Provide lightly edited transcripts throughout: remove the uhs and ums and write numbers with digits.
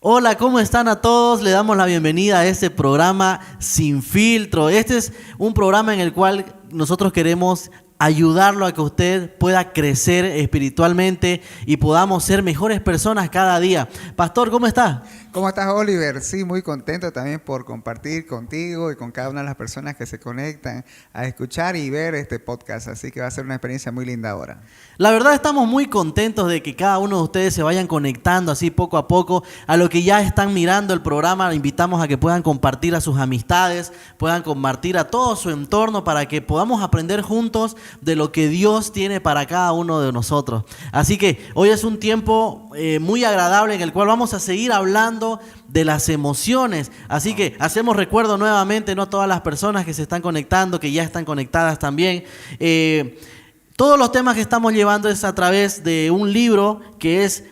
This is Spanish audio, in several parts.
Hola, ¿cómo están a todos? Le damos la bienvenida a este programa Sin Filtro. Este es un programa en el cual nosotros queremos ayudarlo a que usted pueda crecer espiritualmente y podamos ser mejores personas cada día. Pastor, ¿cómo está? ¿Cómo estás, Oliver? Sí, muy contento también por compartir contigo y con cada una de las personas que se conectan a escuchar y ver este podcast. Así que va a ser una experiencia muy linda ahora. La verdad estamos muy contentos de que cada uno de ustedes se vayan conectando así poco a poco a lo que ya están mirando el programa. Invitamos a que puedan compartir a sus amistades, puedan compartir a todo su entorno para que podamos aprender juntos de lo que Dios tiene para cada uno de nosotros. Así que hoy es un tiempo muy agradable en el cual vamos a seguir hablando de las emociones. Así que hacemos recuerdo nuevamente, ¿no? Todas las personas que se están conectando, que ya están conectadas también. Todos los temas que estamos llevando es a través de un libro que es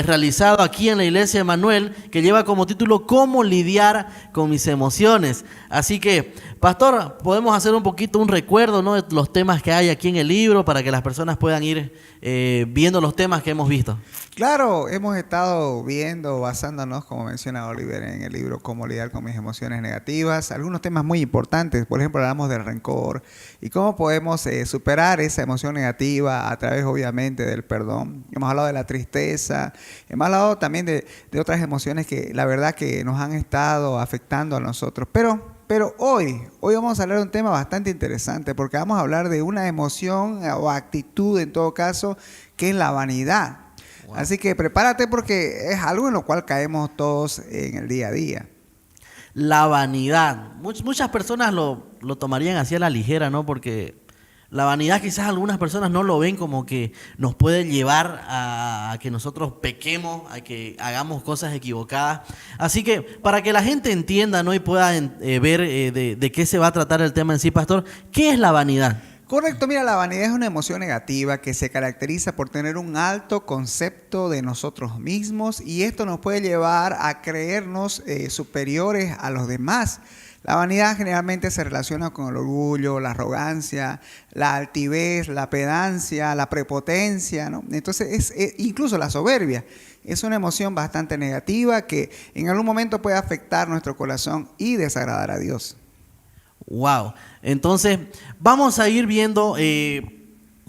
realizado aquí en la Iglesia de Manuel, que lleva como título ¿Cómo lidiar con mis emociones? Así que, Pastor, podemos hacer un poquito un recuerdo, ¿no?, de los temas que hay aquí en el libro para que las personas puedan ir viendo los temas que hemos visto. Claro, hemos estado viendo, basándonos, como menciona Oliver, en el libro Cómo lidiar con mis emociones negativas, algunos temas muy importantes. Por ejemplo, hablamos del rencor y cómo podemos superar esa emoción negativa a través, obviamente, del perdón. Hemos hablado de la tristeza, hemos hablado también de otras emociones que la verdad que nos han estado afectando a nosotros. Pero hoy vamos a hablar de un tema bastante interesante porque vamos a hablar de una emoción o actitud, en todo caso, que es la vanidad. Wow. Así que prepárate porque es algo en lo cual caemos todos en el día a día. La vanidad. Muchas personas lo tomarían así a la ligera, ¿no? Porque la vanidad quizás algunas personas no lo ven como que nos puede llevar a que nosotros pequemos, a que hagamos cosas equivocadas. Así que para que la gente entienda, ¿no?, y pueda ver de qué se va a tratar el tema en sí, Pastor, ¿qué es la vanidad? Correcto, mira, la vanidad es una emoción negativa que se caracteriza por tener un alto concepto de nosotros mismos y esto nos puede llevar a creernos superiores a los demás. La vanidad generalmente se relaciona con el orgullo, la arrogancia, la altivez, la pedancia, la prepotencia, ¿no? Entonces, incluso la soberbia. Es una emoción bastante negativa que en algún momento puede afectar nuestro corazón y desagradar a Dios. Wow. Entonces, vamos a ir viendo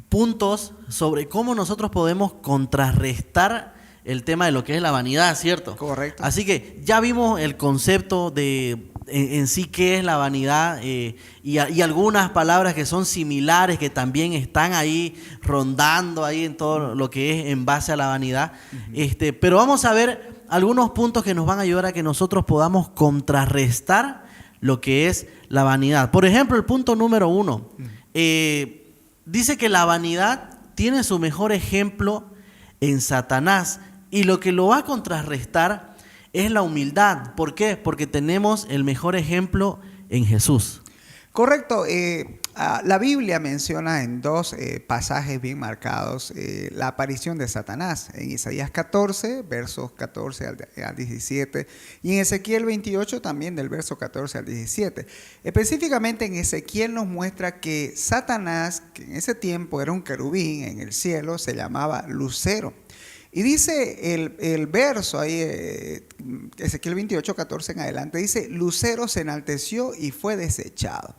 puntos sobre cómo nosotros podemos contrarrestar el tema de lo que es la vanidad, ¿cierto? Correcto. Así que ya vimos el concepto de en sí qué es la vanidad y algunas palabras que son similares que también están ahí rondando ahí en todo lo que es en base a la vanidad. Uh-huh. Pero vamos a ver algunos puntos que nos van a ayudar a que nosotros podamos contrarrestar lo que es la vanidad. Por ejemplo, el punto número 1 dice que la vanidad tiene su mejor ejemplo en Satanás y lo que lo va a contrarrestar es la humildad. ¿Por qué? Porque tenemos el mejor ejemplo en Jesús. Correcto. La Biblia menciona en dos pasajes bien marcados la aparición de Satanás. En Isaías 14, versos 14 al 17, y en Ezequiel 28 también del verso 14 al 17. Específicamente en Ezequiel nos muestra que Satanás, que en ese tiempo era un querubín en el cielo, se llamaba Lucero. Y dice el verso ahí, Ezequiel 28, 14 en adelante, dice: Lucero se enalteció y fue desechado.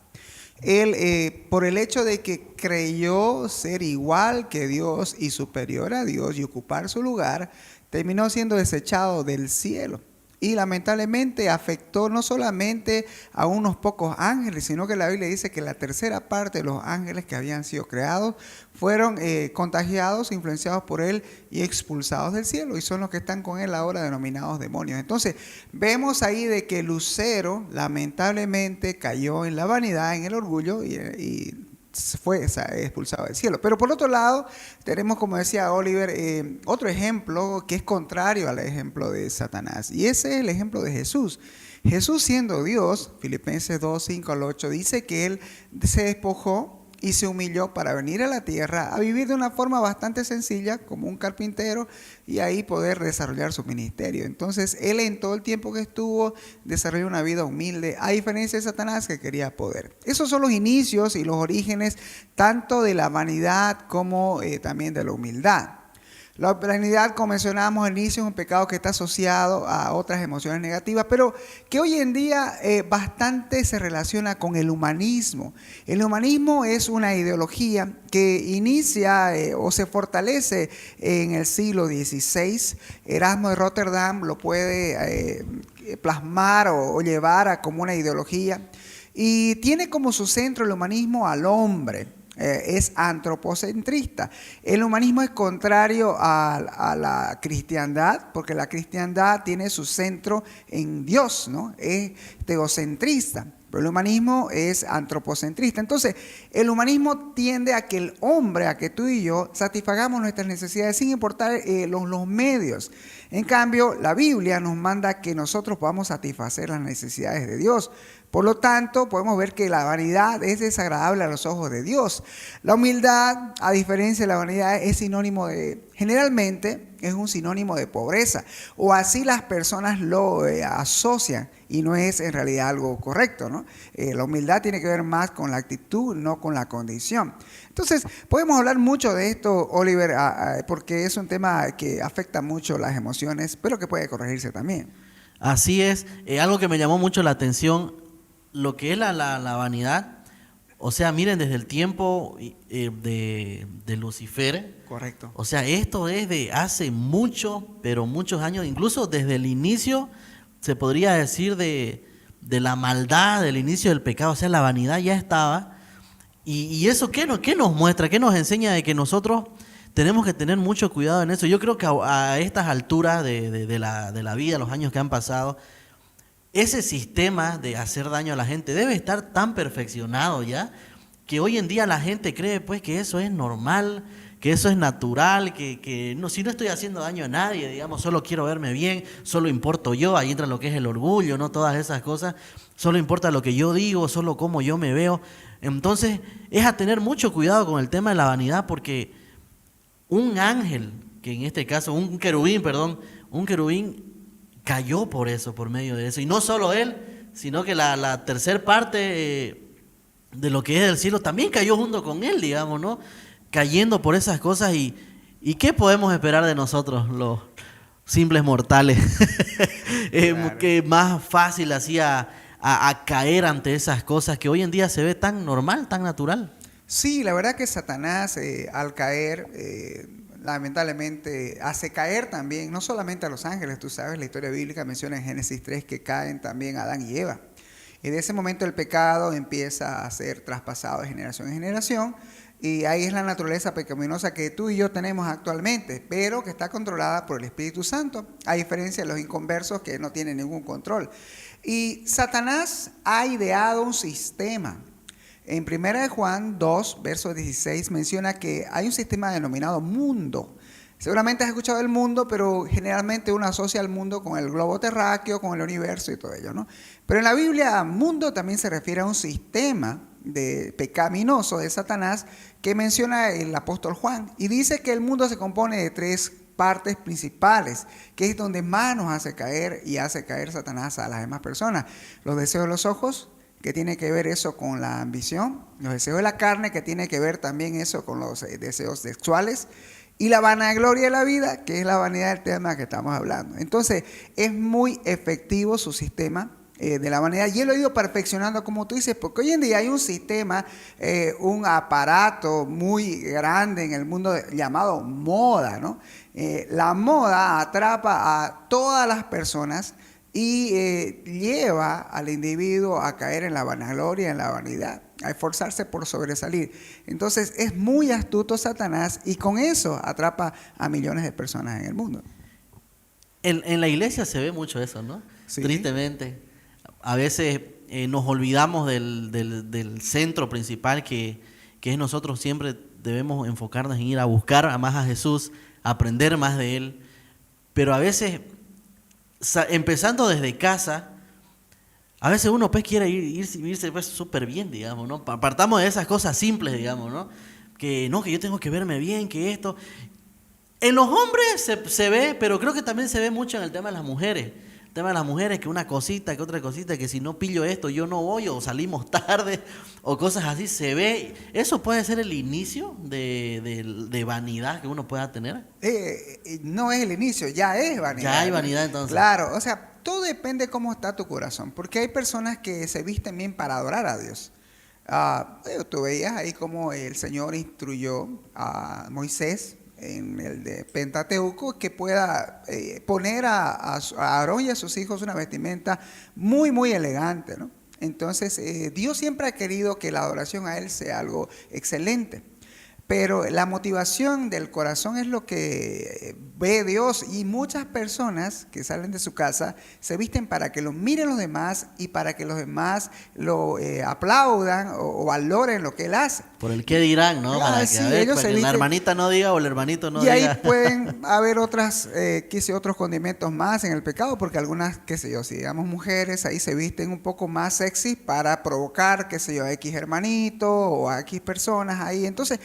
Él, por el hecho de que creyó ser igual que Dios y superior a Dios y ocupar su lugar, terminó siendo desechado del cielo. Y lamentablemente afectó no solamente a unos pocos ángeles, sino que la Biblia dice que la tercera parte de los ángeles que habían sido creados fueron contagiados, influenciados por él y expulsados del cielo. Y son los que están con él ahora denominados demonios. Entonces vemos ahí de que Lucero lamentablemente cayó en la vanidad, en el orgullo y fue expulsado del cielo. Pero por otro lado tenemos, como decía Oliver, otro ejemplo que es contrario al ejemplo de Satanás, y ese es el ejemplo de Jesús. Jesús, siendo Dios, Filipenses 2, 5 al 8, dice que él se despojó y se humilló para venir a la tierra a vivir de una forma bastante sencilla como un carpintero y ahí poder desarrollar su ministerio. Entonces él, en todo el tiempo que estuvo, desarrolló una vida humilde, a diferencia de Satanás, que quería poder. Esos son los inicios y los orígenes tanto de la vanidad como también de la humildad. La vanidad, como mencionábamos al inicio, es un pecado que está asociado a otras emociones negativas, pero que hoy en día bastante se relaciona con el humanismo. El humanismo es una ideología que inicia o se fortalece en el siglo XVI. Erasmo de Rotterdam lo puede plasmar o llevar a como una ideología, y tiene como su centro el humanismo al hombre. Es antropocentrista. El humanismo es contrario a la cristiandad, porque la cristiandad tiene su centro en Dios, ¿no? Es teocentrista. Pero el humanismo es antropocentrista. Entonces, el humanismo tiende a que el hombre, a que tú y yo satisfagamos nuestras necesidades sin importar los medios. En cambio, la Biblia nos manda que nosotros podamos satisfacer las necesidades de Dios. Por lo tanto, podemos ver que la vanidad es desagradable a los ojos de Dios. La humildad, a diferencia de la vanidad, es sinónimo generalmente es un sinónimo de pobreza, o así las personas lo asocian, y no es en realidad algo correcto, ¿no? La humildad tiene que ver más con la actitud, no con la condición. Entonces, podemos hablar mucho de esto, Oliver, porque es un tema que afecta mucho las emociones, pero que puede corregirse también. Así es, algo que me llamó mucho la atención, lo que es la vanidad. O sea, miren, desde el tiempo de Lucifer. Correcto. O sea, esto es de hace mucho, pero muchos años, incluso desde el inicio, se podría decir de la maldad, del inicio del pecado. O sea, la vanidad ya estaba. ¿Y eso qué nos muestra? ¿Qué nos enseña? De que nosotros tenemos que tener mucho cuidado en eso. Yo creo que a estas alturas de la vida, los años que han pasado, ese sistema de hacer daño a la gente debe estar tan perfeccionado ya, que hoy en día la gente cree pues que eso es normal, que eso es natural, que no, si no estoy haciendo daño a nadie, digamos, solo quiero verme bien, solo importo yo, ahí entra lo que es el orgullo, ¿no? Todas esas cosas, solo importa lo que yo digo, solo cómo yo me veo. Entonces, es a tener mucho cuidado con el tema de la vanidad, porque un ángel, que en este caso, un querubín cayó por eso, por medio de eso. Y no solo él, sino que la tercer parte de lo que es del cielo también cayó junto con él, digamos, ¿no? Cayendo por esas cosas. ¿Y qué podemos esperar de nosotros, los simples mortales? Claro. Que más fácil así a caer ante esas cosas que hoy en día se ve tan normal, tan natural. Sí, la verdad que Satanás al caer, lamentablemente, hace caer también, no solamente a los ángeles, tú sabes, la historia bíblica menciona en Génesis 3 que caen también Adán y Eva. Y de ese momento el pecado empieza a ser traspasado de generación en generación, y ahí es la naturaleza pecaminosa que tú y yo tenemos actualmente, pero que está controlada por el Espíritu Santo, a diferencia de los inconversos que no tienen ningún control. Y Satanás ha ideado un sistema. En 1 Juan 2, verso 16, menciona que hay un sistema denominado mundo. Seguramente has escuchado del mundo, pero generalmente uno asocia al mundo con el globo terráqueo, con el universo y todo ello, ¿no? Pero en la Biblia, mundo también se refiere a un sistema pecaminoso de Satanás que menciona el apóstol Juan. Y dice que el mundo se compone de tres partes principales, que es donde más nos hace caer y hace caer Satanás a las demás personas. Los deseos de los ojos, que tiene que ver eso con la ambición, los deseos de la carne, que tiene que ver también eso con los deseos sexuales, y la vanagloria de la vida, que es la vanidad del tema que estamos hablando. Entonces, es muy efectivo su sistema de la vanidad, y él lo ha ido perfeccionando, como tú dices, porque hoy en día hay un sistema, un aparato muy grande en el mundo llamado moda, ¿no? La moda atrapa a todas las personas y lleva al individuo a caer en la vanagloria, en la vanidad, a esforzarse por sobresalir. Entonces es muy astuto Satanás, y con eso atrapa a millones de personas en el mundo. En la iglesia se ve mucho eso, ¿no? Sí. Tristemente. A veces nos olvidamos del centro principal que es nosotros siempre debemos enfocarnos en ir a buscar más a Jesús, aprender más de Él. Pero a veces, empezando desde casa, a veces uno pues quiere irse pues súper bien, digamos, ¿no? Partamos de esas cosas simples, digamos, ¿no? Que yo tengo que verme bien, que esto. En los hombres se ve, pero creo que también se ve mucho en el tema de las mujeres. El tema de las mujeres, que una cosita, que otra cosita, que si no pillo esto yo no voy, o salimos tarde, o cosas así, se ve. ¿Eso puede ser el inicio de vanidad que uno pueda tener? No es el inicio, ya es vanidad. Ya hay vanidad entonces. Claro, o sea, todo depende de cómo está tu corazón, porque hay personas que se visten bien para adorar a Dios. Tú veías ahí como el Señor instruyó a Moisés en el de Pentateuco, que pueda poner a Aarón y a sus hijos una vestimenta muy, muy elegante, ¿no? Entonces, Dios siempre ha querido que la adoración a Él sea algo excelente. Pero la motivación del corazón es lo que ve Dios, y muchas personas que salen de su casa se visten para que lo miren los demás y para que los demás lo aplaudan o valoren lo que él hace. Por el qué dirán, ¿no? Para que, Sí, a ver, ellos para se que la visten, hermanita no diga o el hermanito no y diga. ahí pueden haber otros condimentos más en el pecado, porque algunas, qué sé yo, si digamos mujeres, ahí se visten un poco más sexy para provocar, qué sé yo, a X hermanito o a X personas ahí. Entonces,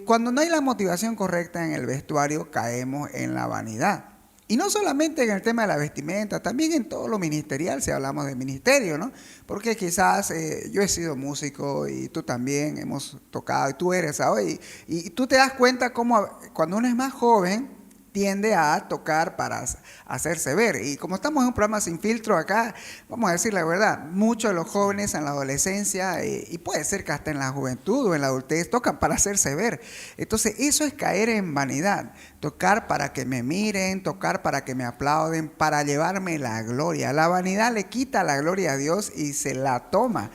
cuando no hay la motivación correcta en el vestuario, caemos en la vanidad. Y no solamente en el tema de la vestimenta, también en todo lo ministerial, si hablamos de ministerio, ¿no? Porque quizás yo he sido músico y tú también hemos tocado, y tú eres, ¿sabes? Y tú te das cuenta cómo cuando uno es más joven tiende a tocar para hacerse ver. Y como estamos en un programa sin filtro acá, vamos a decir la verdad, muchos de los jóvenes en la adolescencia, y puede ser que hasta en la juventud o en la adultez, tocan para hacerse ver. Entonces eso es caer en vanidad, tocar para que me miren, tocar para que me aplauden, para llevarme la gloria. La vanidad le quita la gloria a Dios y se la toma.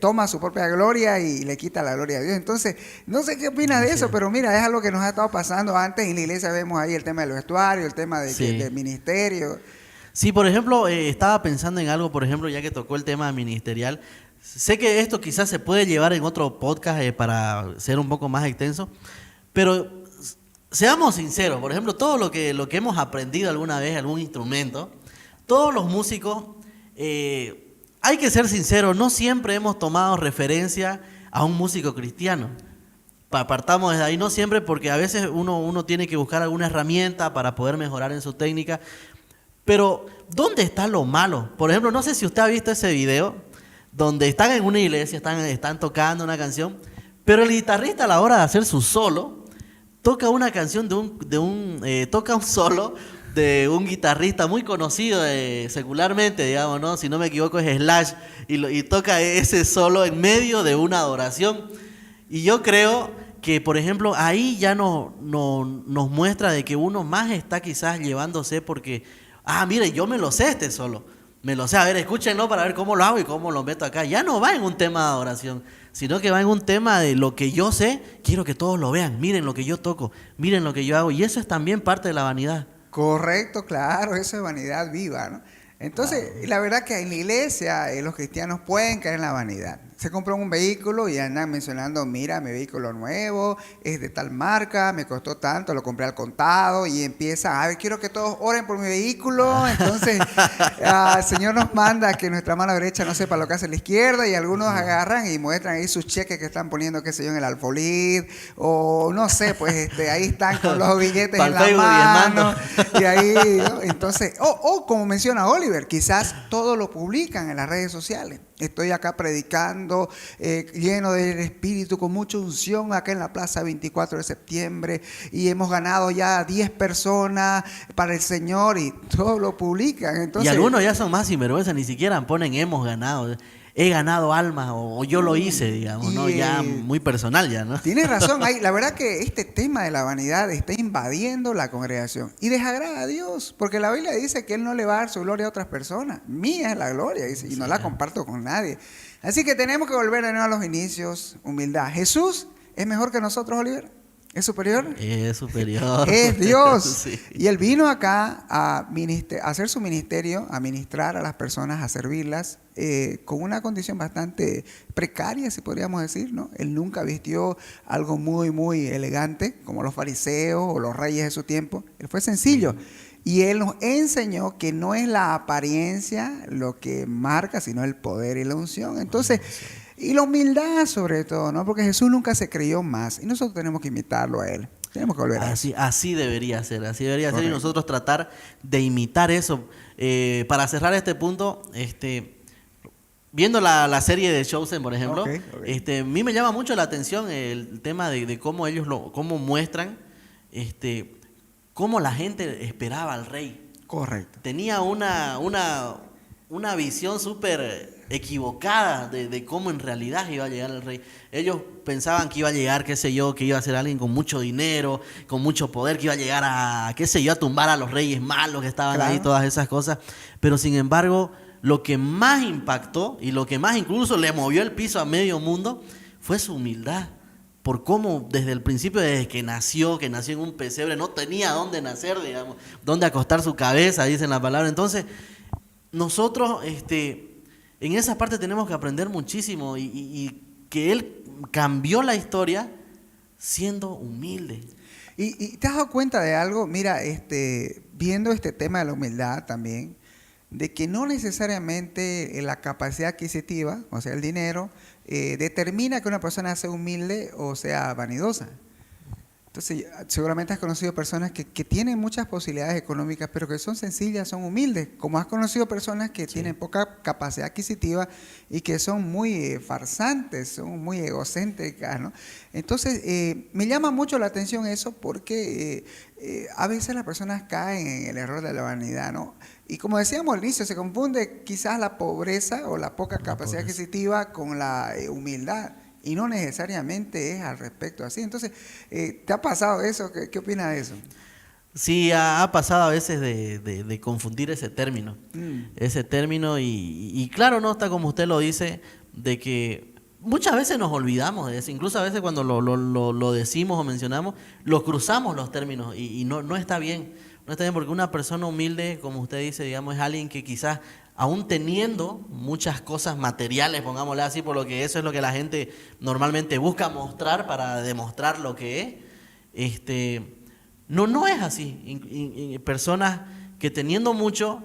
Toma su propia gloria y le quita la gloria a Dios. Entonces, no sé qué opinas de eso, pero mira, es algo que nos ha estado pasando antes en la iglesia. Vemos ahí el tema del vestuario, el tema del ministerio. Sí, por ejemplo, estaba pensando en algo, por ejemplo, ya que tocó el tema ministerial. Sé que esto quizás se puede llevar en otro podcast para ser un poco más extenso, pero seamos sinceros. Por ejemplo, todo lo que hemos aprendido alguna vez, algún instrumento, todos los músicos, hay que ser sinceros, no siempre hemos tomado referencia a un músico cristiano. Apartamos desde ahí, no siempre, porque a veces uno tiene que buscar alguna herramienta para poder mejorar en su técnica. Pero, ¿dónde está lo malo? Por ejemplo, no sé si usted ha visto ese video donde están en una iglesia, están tocando una canción, pero el guitarrista, a la hora de hacer su solo, toca una canción toca un solo de un guitarrista muy conocido secularmente, digamos, ¿no? Si no me equivoco es Slash, y toca ese solo en medio de una adoración. Y yo creo que, por ejemplo, ahí ya nos muestra de que uno más está quizás llevándose porque, mire, yo me lo sé este solo, me lo sé, a ver, escúchenlo para ver cómo lo hago y cómo lo meto acá. Ya no va en un tema de adoración, sino que va en un tema de lo que yo sé, quiero que todos lo vean, miren lo que yo toco, miren lo que yo hago, y eso es también parte de la vanidad. Correcto, claro, eso es vanidad viva, ¿no? Entonces, la verdad que en la iglesia los cristianos pueden caer en la vanidad. Se compran un vehículo y andan mencionando, mira, mi vehículo nuevo, es de tal marca, me costó tanto, lo compré al contado, y empiezan, a ver, quiero que todos oren por mi vehículo. Entonces, el Señor nos manda que nuestra mano derecha no sepa lo que hace la izquierda, y algunos agarran y muestran ahí sus cheques que están poniendo, qué sé yo, en el Alfolid, o no sé, pues ahí están con los billetes en la mano, y ahí, ¿no? Entonces, como menciona Oliver, quizás todo lo publican en las redes sociales. Estoy acá predicando, lleno del Espíritu, con mucha unción, acá en la Plaza 24 de septiembre, y hemos ganado ya 10 personas para el Señor, y todo lo publican. Entonces, y algunos ya son más sinvergüenza, ni siquiera ponen hemos ganado, he ganado almas, o yo lo hice, digamos, ¿no? Ya muy personal ya, ¿no? Tienes razón, la verdad que este tema de la vanidad está invadiendo la congregación y desagrada a Dios, porque la Biblia dice que Él no le va a dar su gloria a otras personas. Mía es la gloria, dice, y no la comparto con nadie. Así que tenemos que volver de nuevo a los inicios, humildad. ¿Jesús es mejor que nosotros, Oliver? ¿Es superior? Es superior. Es Dios. Sí. Y Él vino acá a hacer su ministerio, a ministrar a las personas, a servirlas, con una condición bastante precaria, si podríamos decir, ¿no? Él nunca vistió algo muy, muy elegante, como los fariseos o los reyes de su tiempo. Él fue sencillo. Y Él nos enseñó que no es la apariencia lo que marca, sino el poder y la unción. Entonces, y la humildad sobre todo, ¿no? Porque Jesús nunca se creyó más, y nosotros tenemos que imitarlo a Él. Tenemos que volver a eso. Así debería ser, así debería ser, y Correcto. nosotros tratar de imitar eso. Para cerrar este punto, viendo la serie de Chosen, por ejemplo, Ok. a mí me llama mucho la atención el tema de cómo ellos cómo muestran, cómo la gente esperaba al rey. Correcto. Tenía una visión súper equivocada de cómo en realidad iba a llegar el rey. Ellos pensaban que iba a llegar, qué sé yo, que iba a ser alguien con mucho dinero, con mucho poder, que iba a llegar a, qué sé yo, a tumbar a los reyes malos que estaban Claro. ahí, todas esas cosas. Pero sin embargo, lo que más impactó y lo que más incluso le movió el piso a medio mundo fue su humildad. Por cómo desde el principio, desde que nació en un pesebre, no tenía dónde nacer, digamos, dónde acostar su cabeza, dicen la palabra. Entonces, nosotros en esa parte tenemos que aprender muchísimo y que él cambió la historia siendo humilde. Y te has dado cuenta de algo, mira, viendo este tema de la humildad también, de que no necesariamente la capacidad adquisitiva, o sea, el dinero, determina que una persona sea humilde o sea vanidosa. Entonces, seguramente has conocido personas que tienen muchas posibilidades económicas, pero que son sencillas, son humildes. Como has conocido personas que tienen poca capacidad adquisitiva y que son muy farsantes, son muy egocéntricas, ¿no? Entonces, me llama mucho la atención eso porque a veces las personas caen en el error de la vanidad, ¿no? Y como decíamos al inicio, se confunde quizás la pobreza o la poca capacidad adquisitiva con la humildad. Y no necesariamente es al respecto así. Entonces, ¿te ha pasado eso? ¿Qué opinas de eso? Sí, ha pasado a veces de confundir ese término. Ese término y claro, no está como usted lo dice, de que muchas veces nos olvidamos de eso. Incluso a veces cuando lo decimos o mencionamos, lo cruzamos los términos y no está bien. No está bien porque una persona humilde, como usted dice, digamos, es alguien que quizás aún teniendo muchas cosas materiales, pongámosle así, por lo que eso es lo que la gente normalmente busca mostrar para demostrar lo que es, no es así. Personas que teniendo mucho,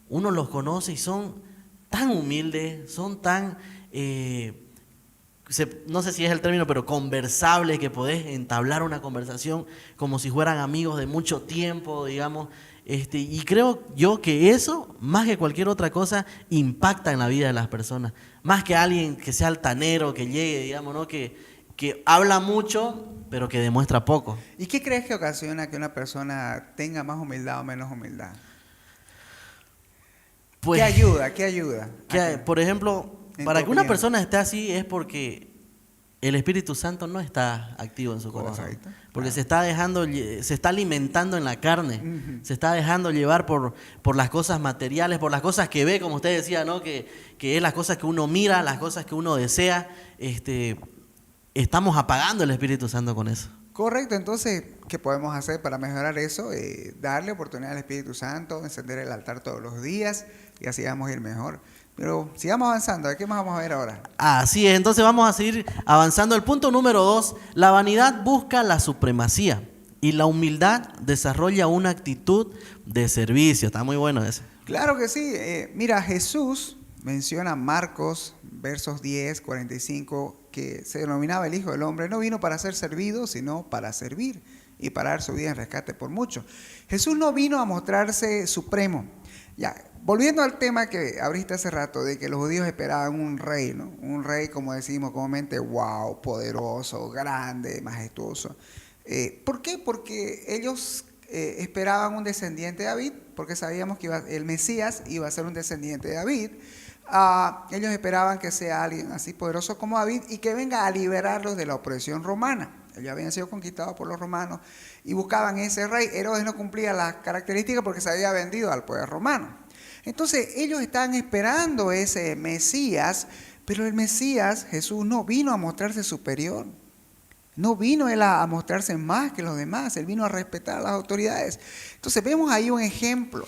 uno los conoce y son tan humildes, son tan, no sé si es el término, pero conversables, que podés entablar una conversación como si fueran amigos de mucho tiempo, digamos. Y creo yo que eso, más que cualquier otra cosa, impacta en la vida de las personas. Más que alguien que sea altanero, que llegue, digamos, ¿no? Que habla mucho, pero que demuestra poco. ¿Y qué crees que ocasiona que una persona tenga más humildad o menos humildad? Pues, ¿Qué ayuda? ¿Qué ayuda? Por ejemplo, En para tu que una opinión. persona esté así es porque el Espíritu Santo no está activo en su corazón. Correcto, Porque claro. se está alimentando en la carne, Ujú. se está dejando llevar por las cosas materiales, por las cosas que ve, como usted decía, ¿no? Que es las cosas que uno mira, las cosas que uno desea. Estamos apagando el Espíritu Santo con eso. Correcto, entonces, ¿qué podemos hacer para mejorar eso? Darle oportunidad al Espíritu Santo, encender el altar todos los días y así vamos a ir mejor. Pero sigamos avanzando, ¿qué más vamos a ver ahora? Así es, entonces vamos a seguir avanzando. El punto número 2, la vanidad busca la supremacía y la humildad desarrolla una actitud de servicio. Está muy bueno eso. Claro que sí. Mira, Jesús menciona Marcos, versos 10, 45, que se denominaba el Hijo del Hombre. No vino para ser servido, sino para servir y para dar su vida en rescate por muchos. Jesús no vino a mostrarse supremo. Ya, volviendo al tema que abriste hace rato, de que los judíos esperaban un rey, ¿no? Un rey, como decimos comúnmente, wow, poderoso, grande, majestuoso. ¿Por qué? Porque ellos esperaban un descendiente de David, porque sabíamos que el Mesías iba a ser un descendiente de David. Ellos esperaban que sea alguien así poderoso como David y que venga a liberarlos de la opresión romana. Ellos habían sido conquistados por los romanos y buscaban ese rey. Herodes no cumplía las características porque se había vendido al poder romano. Entonces ellos estaban esperando ese Mesías, pero el Mesías, Jesús, no vino a mostrarse superior. No vino él a mostrarse más que los demás, él vino a respetar a las autoridades. Entonces vemos ahí un ejemplo,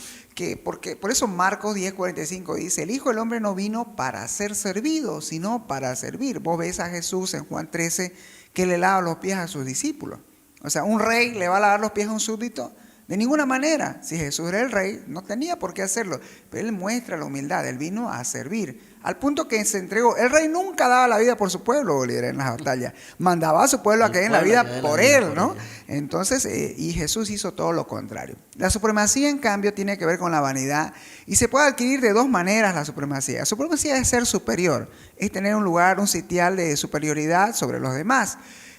porque por eso Marcos 10:45 dice, el Hijo del Hombre no vino para ser servido, sino para servir. Vos ves a Jesús en Juan 13 que le lava los pies a sus discípulos. O sea, un rey le va a lavar los pies a un súbdito. De ninguna manera. Si Jesús era el rey, no tenía por qué hacerlo. Pero Él muestra la humildad. Él vino a servir. Al punto que se entregó. El rey nunca daba la vida por su pueblo, líder, en las batallas. Mandaba a su pueblo a que den la vida por él, ¿no? Entonces, y Jesús hizo todo lo contrario. La supremacía, en cambio, tiene que ver con la vanidad. Y se puede adquirir de dos maneras la supremacía. La supremacía es ser superior. Es tener un lugar, un sitial de superioridad sobre los demás.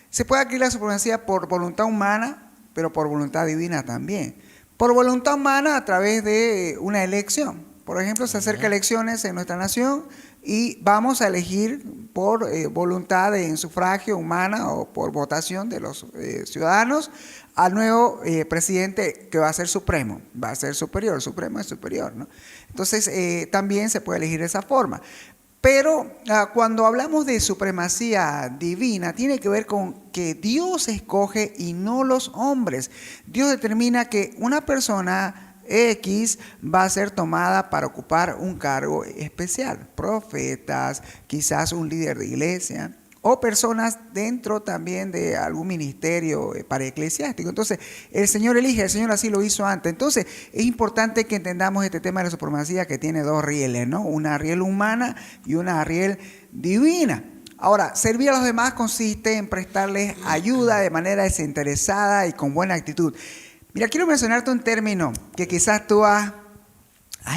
Se puede adquirir la supremacía por voluntad humana, pero por voluntad divina también. Por voluntad humana a través de una elección. Por ejemplo, se acercan elecciones en nuestra nación y vamos a elegir por voluntad en sufragio humana o por votación de los ciudadanos al nuevo presidente que va a ser supremo, va a ser superior, supremo es superior, ¿no? Entonces, también se puede elegir de esa forma. Pero cuando hablamos de supremacía divina, tiene que ver con que Dios escoge y no los hombres. Dios determina que una persona X va a ser tomada para ocupar un cargo especial. Profetas, quizás un líder de iglesia o personas dentro también de algún ministerio para eclesiástico. Entonces, el Señor elige, el Señor así lo hizo antes. Entonces, es importante que entendamos este tema de la supremacía que tiene dos rieles, ¿no? Una riel humana y una riel divina. Ahora, servir a los demás consiste en prestarles ayuda de manera desinteresada y con buena actitud. Mira, quiero mencionarte un término que quizás tú has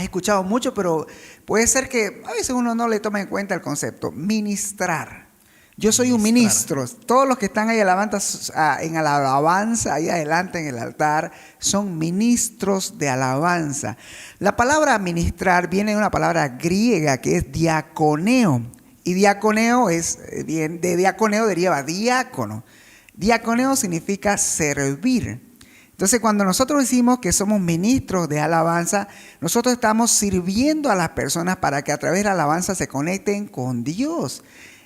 escuchado mucho, pero puede ser que a veces uno no le toma en cuenta el concepto. Ministrar. Yo soy un ministro. Todos los que están ahí en la alabanza, ahí adelante en el altar, son ministros de alabanza. La palabra ministrar viene de una palabra griega que es diaconeo. Y diaconeo de diaconeo deriva diácono. Diaconeo significa servir. Entonces, cuando nosotros decimos que somos ministros de alabanza, nosotros estamos sirviendo a las personas para que a través de la alabanza se conecten con Dios.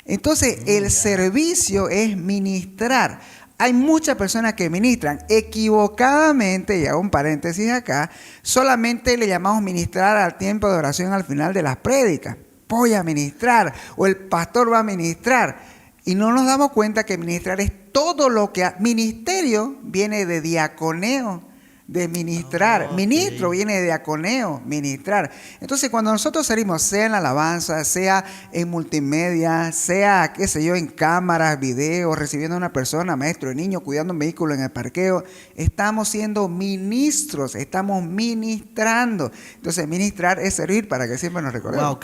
Entonces, el servicio es ministrar. Hay muchas personas que ministran equivocadamente, y hago un paréntesis acá, solamente le llamamos ministrar al tiempo de oración al final de las prédicas. Voy a ministrar, o el pastor va a ministrar. Y no nos damos cuenta que ministrar es todo lo que... Ministerio viene de diaconeo, de ministrar. Ministro viene de diaconeo, ministrar. Entonces, cuando nosotros salimos, sea en la alabanza, sea en multimedia, sea, qué sé yo, en cámaras, videos, recibiendo a una persona, maestro de niño, cuidando un vehículo en el parqueo, estamos siendo ministros, estamos ministrando. Entonces, ministrar es servir, para que siempre nos recordemos. Wow,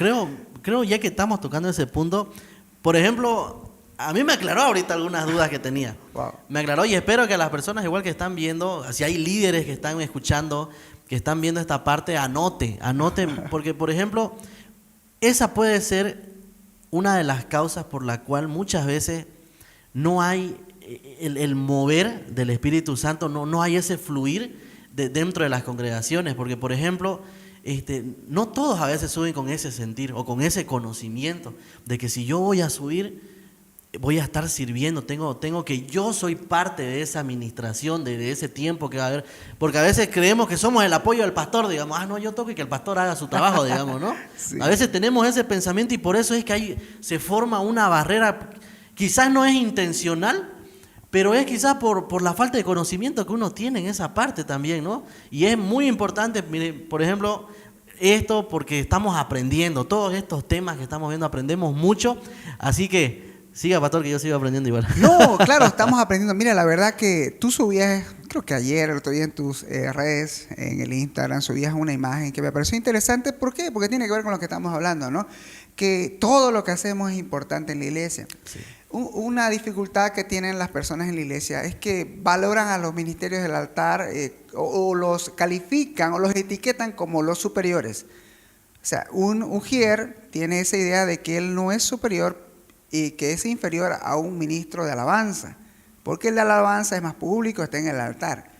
creo ya que estamos tocando ese punto, por ejemplo... A mí me aclaró ahorita algunas dudas que tenía. Wow. Me aclaró y espero que las personas igual que están viendo, si hay líderes que están escuchando, que están viendo esta parte, anoten, porque por ejemplo, esa puede ser una de las causas por la cual muchas veces no hay el mover del Espíritu Santo, no hay ese fluir dentro de las congregaciones, porque por ejemplo... no todos a veces suben con ese sentir o con ese conocimiento de que si yo voy a subir... voy a estar sirviendo, tengo que yo soy parte de esa administración, de ese tiempo que va a haber, porque a veces creemos que somos el apoyo del pastor, digamos, no, yo toco y que el pastor haga su trabajo, digamos, ¿no? Sí. A veces tenemos ese pensamiento y por eso es que ahí se forma una barrera, quizás no es intencional, pero es quizás por la falta de conocimiento que uno tiene en esa parte también, ¿no? Y es muy importante, mire, por ejemplo... esto porque estamos aprendiendo, todos estos temas que estamos viendo aprendemos mucho, así que siga, pastor, que yo sigo aprendiendo igual. No, claro, estamos aprendiendo. Mira, la verdad que tú subías, creo que ayer, el otro día en tus redes, en el Instagram, subías una imagen que me pareció interesante. ¿Por qué? Porque tiene que ver con lo que estamos hablando, ¿no? Que todo lo que hacemos es importante en la iglesia. Sí. Una dificultad que tienen las personas en la iglesia es que valoran a los ministerios del altar o los califican o los etiquetan como los superiores. O sea, un ujier tiene esa idea de que él no es superior y que es inferior a un ministro de alabanza, porque el de alabanza es más público, está en el altar.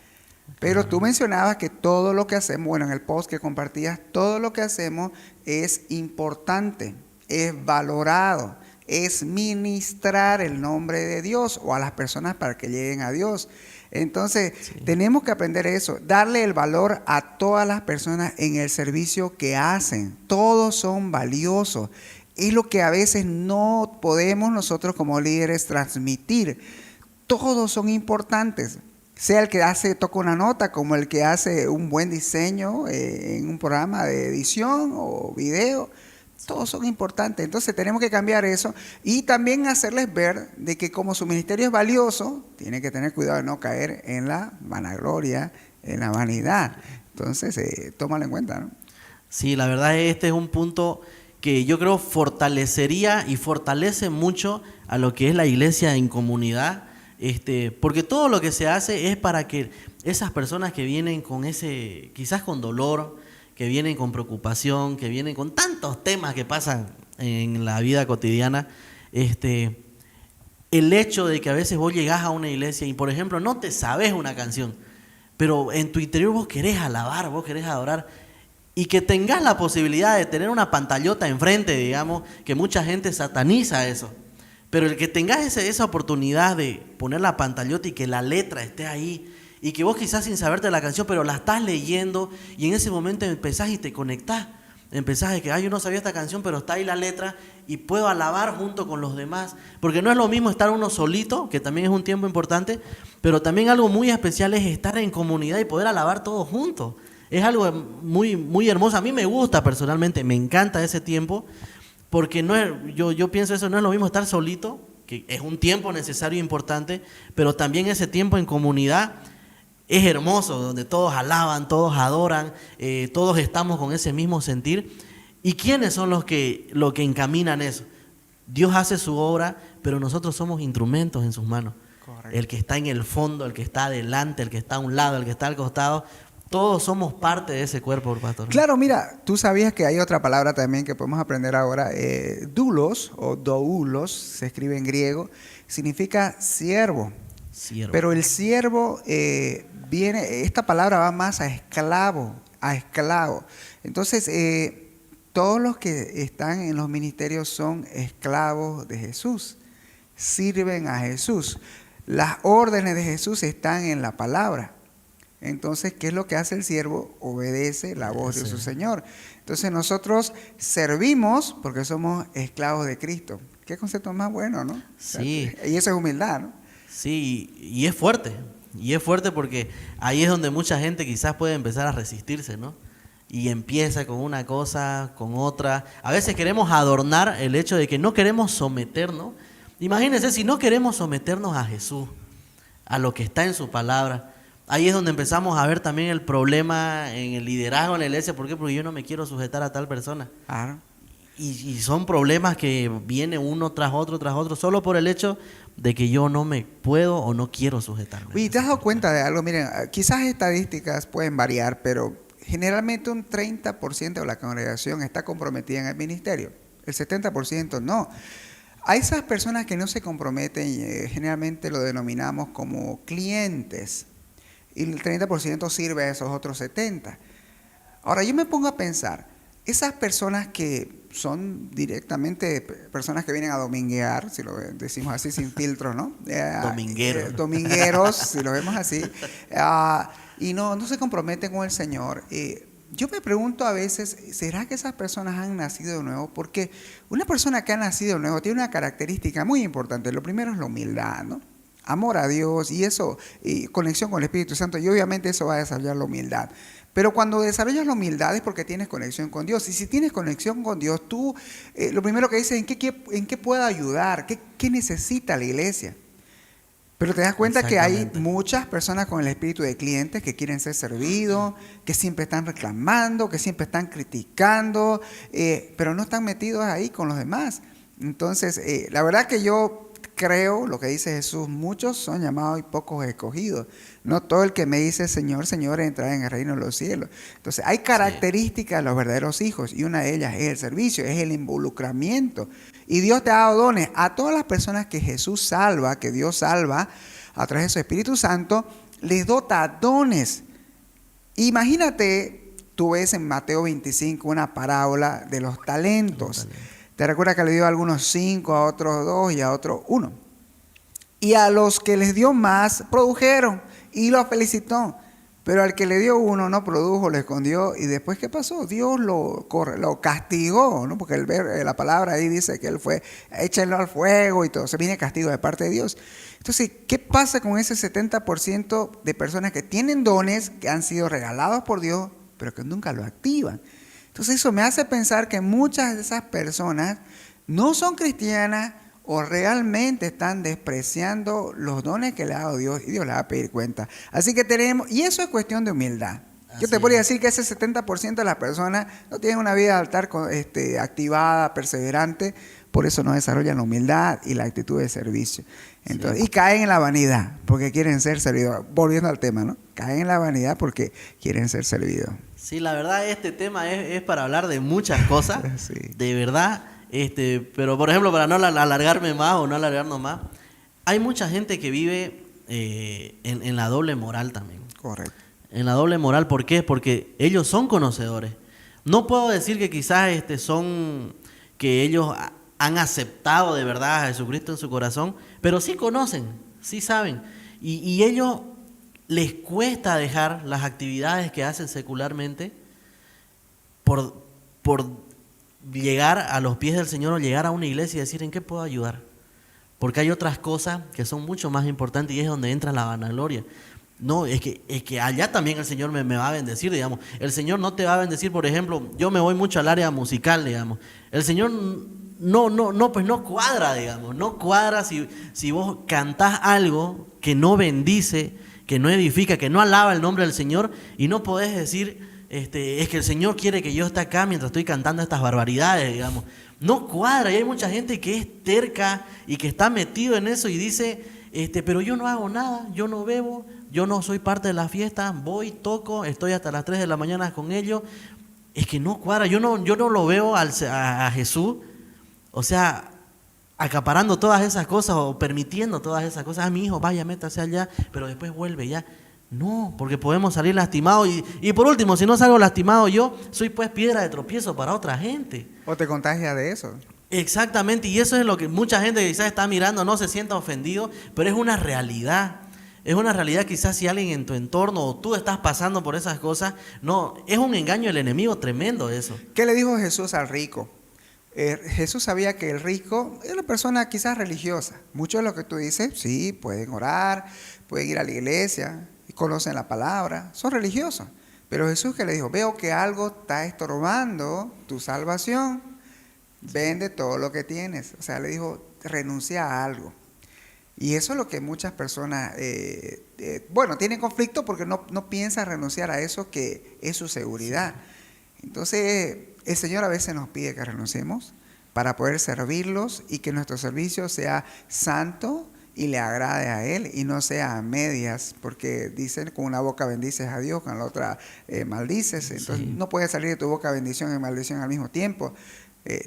Pero tú mencionabas que todo lo que hacemos, bueno, en el post que compartías, todo lo que hacemos es importante, es valorado, es ministrar el nombre de Dios o a las personas para que lleguen a Dios. Entonces, tenemos que aprender eso, darle el valor a todas las personas en el servicio que hacen. Todos son valiosos. Es lo que a veces no podemos nosotros como líderes transmitir. Todos son importantes. sea el que toca una nota, como el que hace un buen diseño en un programa de edición o video. Todos son importantes. Entonces tenemos que cambiar eso y también hacerles ver de que como su ministerio es valioso, tiene que tener cuidado de no caer en la vanagloria, en la vanidad. Entonces, tómalo en cuenta, ¿no? Sí, la verdad este es un punto que yo creo fortalecería y fortalece mucho a lo que es la iglesia en comunidad, porque todo lo que se hace es para que esas personas que vienen con quizás con dolor, que vienen con preocupación, que vienen con tantos temas que pasan en la vida cotidiana, el hecho de que a veces vos llegás a una iglesia y, por ejemplo, no te sabes una canción, pero en tu interior vos querés alabar, vos querés adorar, y que tengas la posibilidad de tener una pantallota enfrente, digamos, que mucha gente sataniza eso, pero el que tengas esa oportunidad de poner la pantallota y que la letra esté ahí, y que vos quizás sin saberte la canción, pero la estás leyendo y en ese momento empezás y te conectás. Empezás de que, yo no sabía esta canción, pero está ahí la letra y puedo alabar junto con los demás. Porque no es lo mismo estar uno solito, que también es un tiempo importante, pero también algo muy especial es estar en comunidad y poder alabar todos juntos. Es algo muy, muy hermoso. A mí me gusta personalmente, me encanta ese tiempo, porque no es, yo pienso eso, no es lo mismo estar solito, que es un tiempo necesario e importante, pero también ese tiempo en comunidad es hermoso, donde todos alaban, todos adoran, todos estamos con ese mismo sentir. ¿Y quiénes son los que encaminan eso? Dios hace su obra, pero nosotros somos instrumentos en sus manos. Correcto. El que está en el fondo, el que está adelante, el que está a un lado, el que está al costado, todos somos parte de ese cuerpo, pastor. Claro, mira, tú sabías que hay otra palabra también que podemos aprender ahora, doulos o doulos, se escribe en griego, significa siervo. Pero el siervo esta palabra va más a esclavo, Entonces, todos los que están en los ministerios son esclavos de Jesús, sirven a Jesús. Las órdenes de Jesús están en la palabra. Entonces, ¿qué es lo que hace el siervo? Obedece la voz de su Señor. Entonces, nosotros servimos porque somos esclavos de Cristo. Qué concepto más bueno, ¿no? Sí. Y eso es humildad, ¿no? Sí, y es fuerte. Y es fuerte porque ahí es donde mucha gente quizás puede empezar a resistirse, ¿no? Y empieza con una cosa, con otra. A veces queremos adornar el hecho de que no queremos someternos. Imagínense, si no queremos someternos a Jesús, a lo que está en su palabra, ahí es donde empezamos a ver también el problema en el liderazgo en la iglesia. ¿Por qué? Porque yo no me quiero sujetar a tal persona. Claro. Y son problemas que vienen uno tras otro, solo por el hecho de que yo no me puedo o no quiero sujetarme. Oye, ¿te has dado cuenta de algo? Miren, quizás estadísticas pueden variar, pero generalmente un 30% de la congregación está comprometida en el ministerio. El 70% no. A esas personas que no se comprometen, generalmente lo denominamos como clientes. Y el 30% sirve a esos otros 70%. Ahora, yo me pongo a pensar, esas personas que son directamente personas que vienen a dominguear, si lo decimos así, sin filtro, ¿no? Domingueros, si lo vemos así, y no se comprometen con el Señor. Yo me pregunto a veces, ¿será que esas personas han nacido de nuevo? Porque una persona que ha nacido de nuevo tiene una característica muy importante. Lo primero es la humildad, ¿no? Amor a Dios y eso, y conexión con el Espíritu Santo, y obviamente eso va a desarrollar la humildad. Pero cuando desarrollas la humildad es porque tienes conexión con Dios. Y si tienes conexión con Dios, tú lo primero que dices es en qué puedo ayudar, qué necesita la iglesia. Pero te das cuenta que hay muchas personas con el espíritu de clientes que quieren ser servidos, que siempre están reclamando, que siempre están criticando, pero no están metidos ahí con los demás. Entonces, la verdad que yo creo lo que dice Jesús, muchos son llamados y pocos escogidos. No todo el que me dice Señor, Señor entrará en el reino de los cielos. Entonces hay características de los verdaderos hijos y una de ellas es el servicio, es el involucramiento. Y Dios te ha dado dones a todas las personas que Jesús salva, que Dios salva a través de su Espíritu Santo, les dota dones. Imagínate, tú ves en Mateo 25 una parábola de los talentos. Te recuerdas que le dio a algunos 5, a otros 2 y a otros 1. Y a los que les dio más, produjeron y los felicitó. Pero al que le dio uno no produjo, lo escondió. ¿Y después qué pasó? Dios lo castigó, ¿no? Porque la palabra ahí dice que él fue, échenlo al fuego y todo. Se viene castigo de parte de Dios. Entonces, ¿qué pasa con ese 70% de personas que tienen dones, que han sido regalados por Dios, pero que nunca lo activan? Entonces eso me hace pensar que muchas de esas personas no son cristianas o realmente están despreciando los dones que le ha dado Dios, y Dios les va a pedir cuenta. Así que y eso es cuestión de humildad. Yo te podría decir que ese 70% de las personas no tienen una vida de altar activada, perseverante, por eso no desarrollan la humildad y la actitud de servicio. Entonces, sí. Y caen en la vanidad porque quieren ser servidos. Volviendo al tema, ¿no? Caen en la vanidad porque quieren ser servidos. Sí, la verdad este tema es para hablar de muchas cosas, sí. De verdad. Pero por ejemplo, para no alargarme más o no alargarnos más, hay mucha gente que vive en la doble moral también. Correcto. En la doble moral, ¿por qué? Porque ellos son conocedores. No puedo decir que quizás que ellos han aceptado de verdad a Jesucristo en su corazón, pero sí conocen, sí saben. Y ellos les cuesta dejar las actividades que hacen secularmente por llegar a los pies del Señor o llegar a una iglesia y decir, ¿en qué puedo ayudar? Porque hay otras cosas que son mucho más importantes y es donde entra la vanagloria. No, es que allá también el Señor me va a bendecir, digamos. El Señor no te va a bendecir, por ejemplo, yo me voy mucho al área musical, digamos. El Señor pues no cuadra, digamos. No cuadra si vos cantás algo que no bendice, que no edifica, que no alaba el nombre del Señor y no podés decir... es que el Señor quiere que yo esté acá mientras estoy cantando estas barbaridades, digamos. No cuadra, y hay mucha gente que es terca y que está metido en eso y dice, pero yo no hago nada, yo no bebo, yo no soy parte de la fiesta, voy, toco, estoy hasta las 3 de la mañana con ellos. Es que no cuadra, yo no lo veo a Jesús, o sea, acaparando todas esas cosas o permitiendo todas esas cosas. Mi hijo, vaya, métase allá, pero después vuelve ya. No, porque podemos salir lastimados y por último, si no salgo lastimado yo, soy pues piedra de tropiezo para otra gente. O te contagia de eso. Exactamente, y eso es lo que mucha gente quizás está mirando, no se sienta ofendido, pero es una realidad. Es una realidad, quizás si alguien en tu entorno o tú estás pasando por esas cosas, no, es un engaño del enemigo tremendo eso. ¿Qué le dijo Jesús al rico? Jesús sabía que el rico era una persona quizás religiosa. Mucho de lo que tú dices, sí, pueden orar, pueden ir a la iglesia, conocen la palabra, son religiosos. Pero Jesús que le dijo, veo que algo está estorbando tu salvación, vende todo lo que tienes. O sea, le dijo, renuncia a algo. Y eso es lo que muchas personas, tienen conflicto porque no piensan renunciar a eso que es su seguridad. Entonces, el Señor a veces nos pide que renunciemos para poder servirlos y que nuestro servicio sea santo y le agrade a Él y no sea a medias, porque dicen con una boca bendices a Dios, con la otra maldices. Entonces no puede salir de tu boca bendición y maldición al mismo tiempo.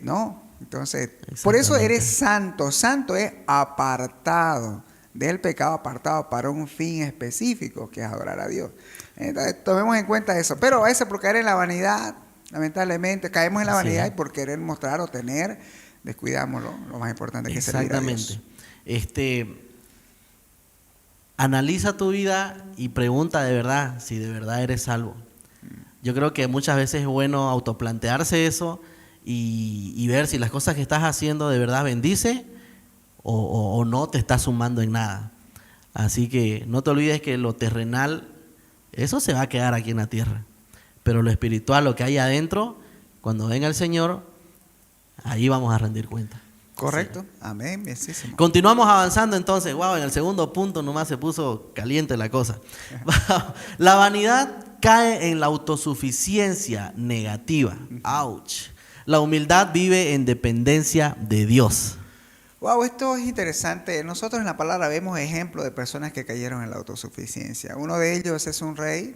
No, entonces por eso eres santo. Santo es apartado del pecado, apartado para un fin específico que es adorar a Dios. Entonces tomemos en cuenta eso. Pero a veces por caer en la vanidad, lamentablemente caemos en la vanidad y por querer mostrar o tener, descuidamos lo más importante que es servir a Dios. Analiza tu vida y pregunta de verdad si de verdad eres salvo. Yo creo que muchas veces es bueno autoplantearse eso y ver si las cosas que estás haciendo de verdad bendice o no te está sumando en nada. Así que no te olvides que lo terrenal, eso se va a quedar aquí en la tierra. Pero lo espiritual, lo que hay adentro, cuando venga el Señor, ahí vamos a rendir cuenta. Correcto, sí. Amén, bienísimo. Continuamos avanzando entonces. Wow, en el segundo punto nomás se puso caliente la cosa. La vanidad cae en la autosuficiencia negativa. Ouch. La humildad vive en dependencia de Dios. Wow, esto es interesante. Nosotros en la palabra vemos ejemplos de personas que cayeron en la autosuficiencia. Uno de ellos es un rey,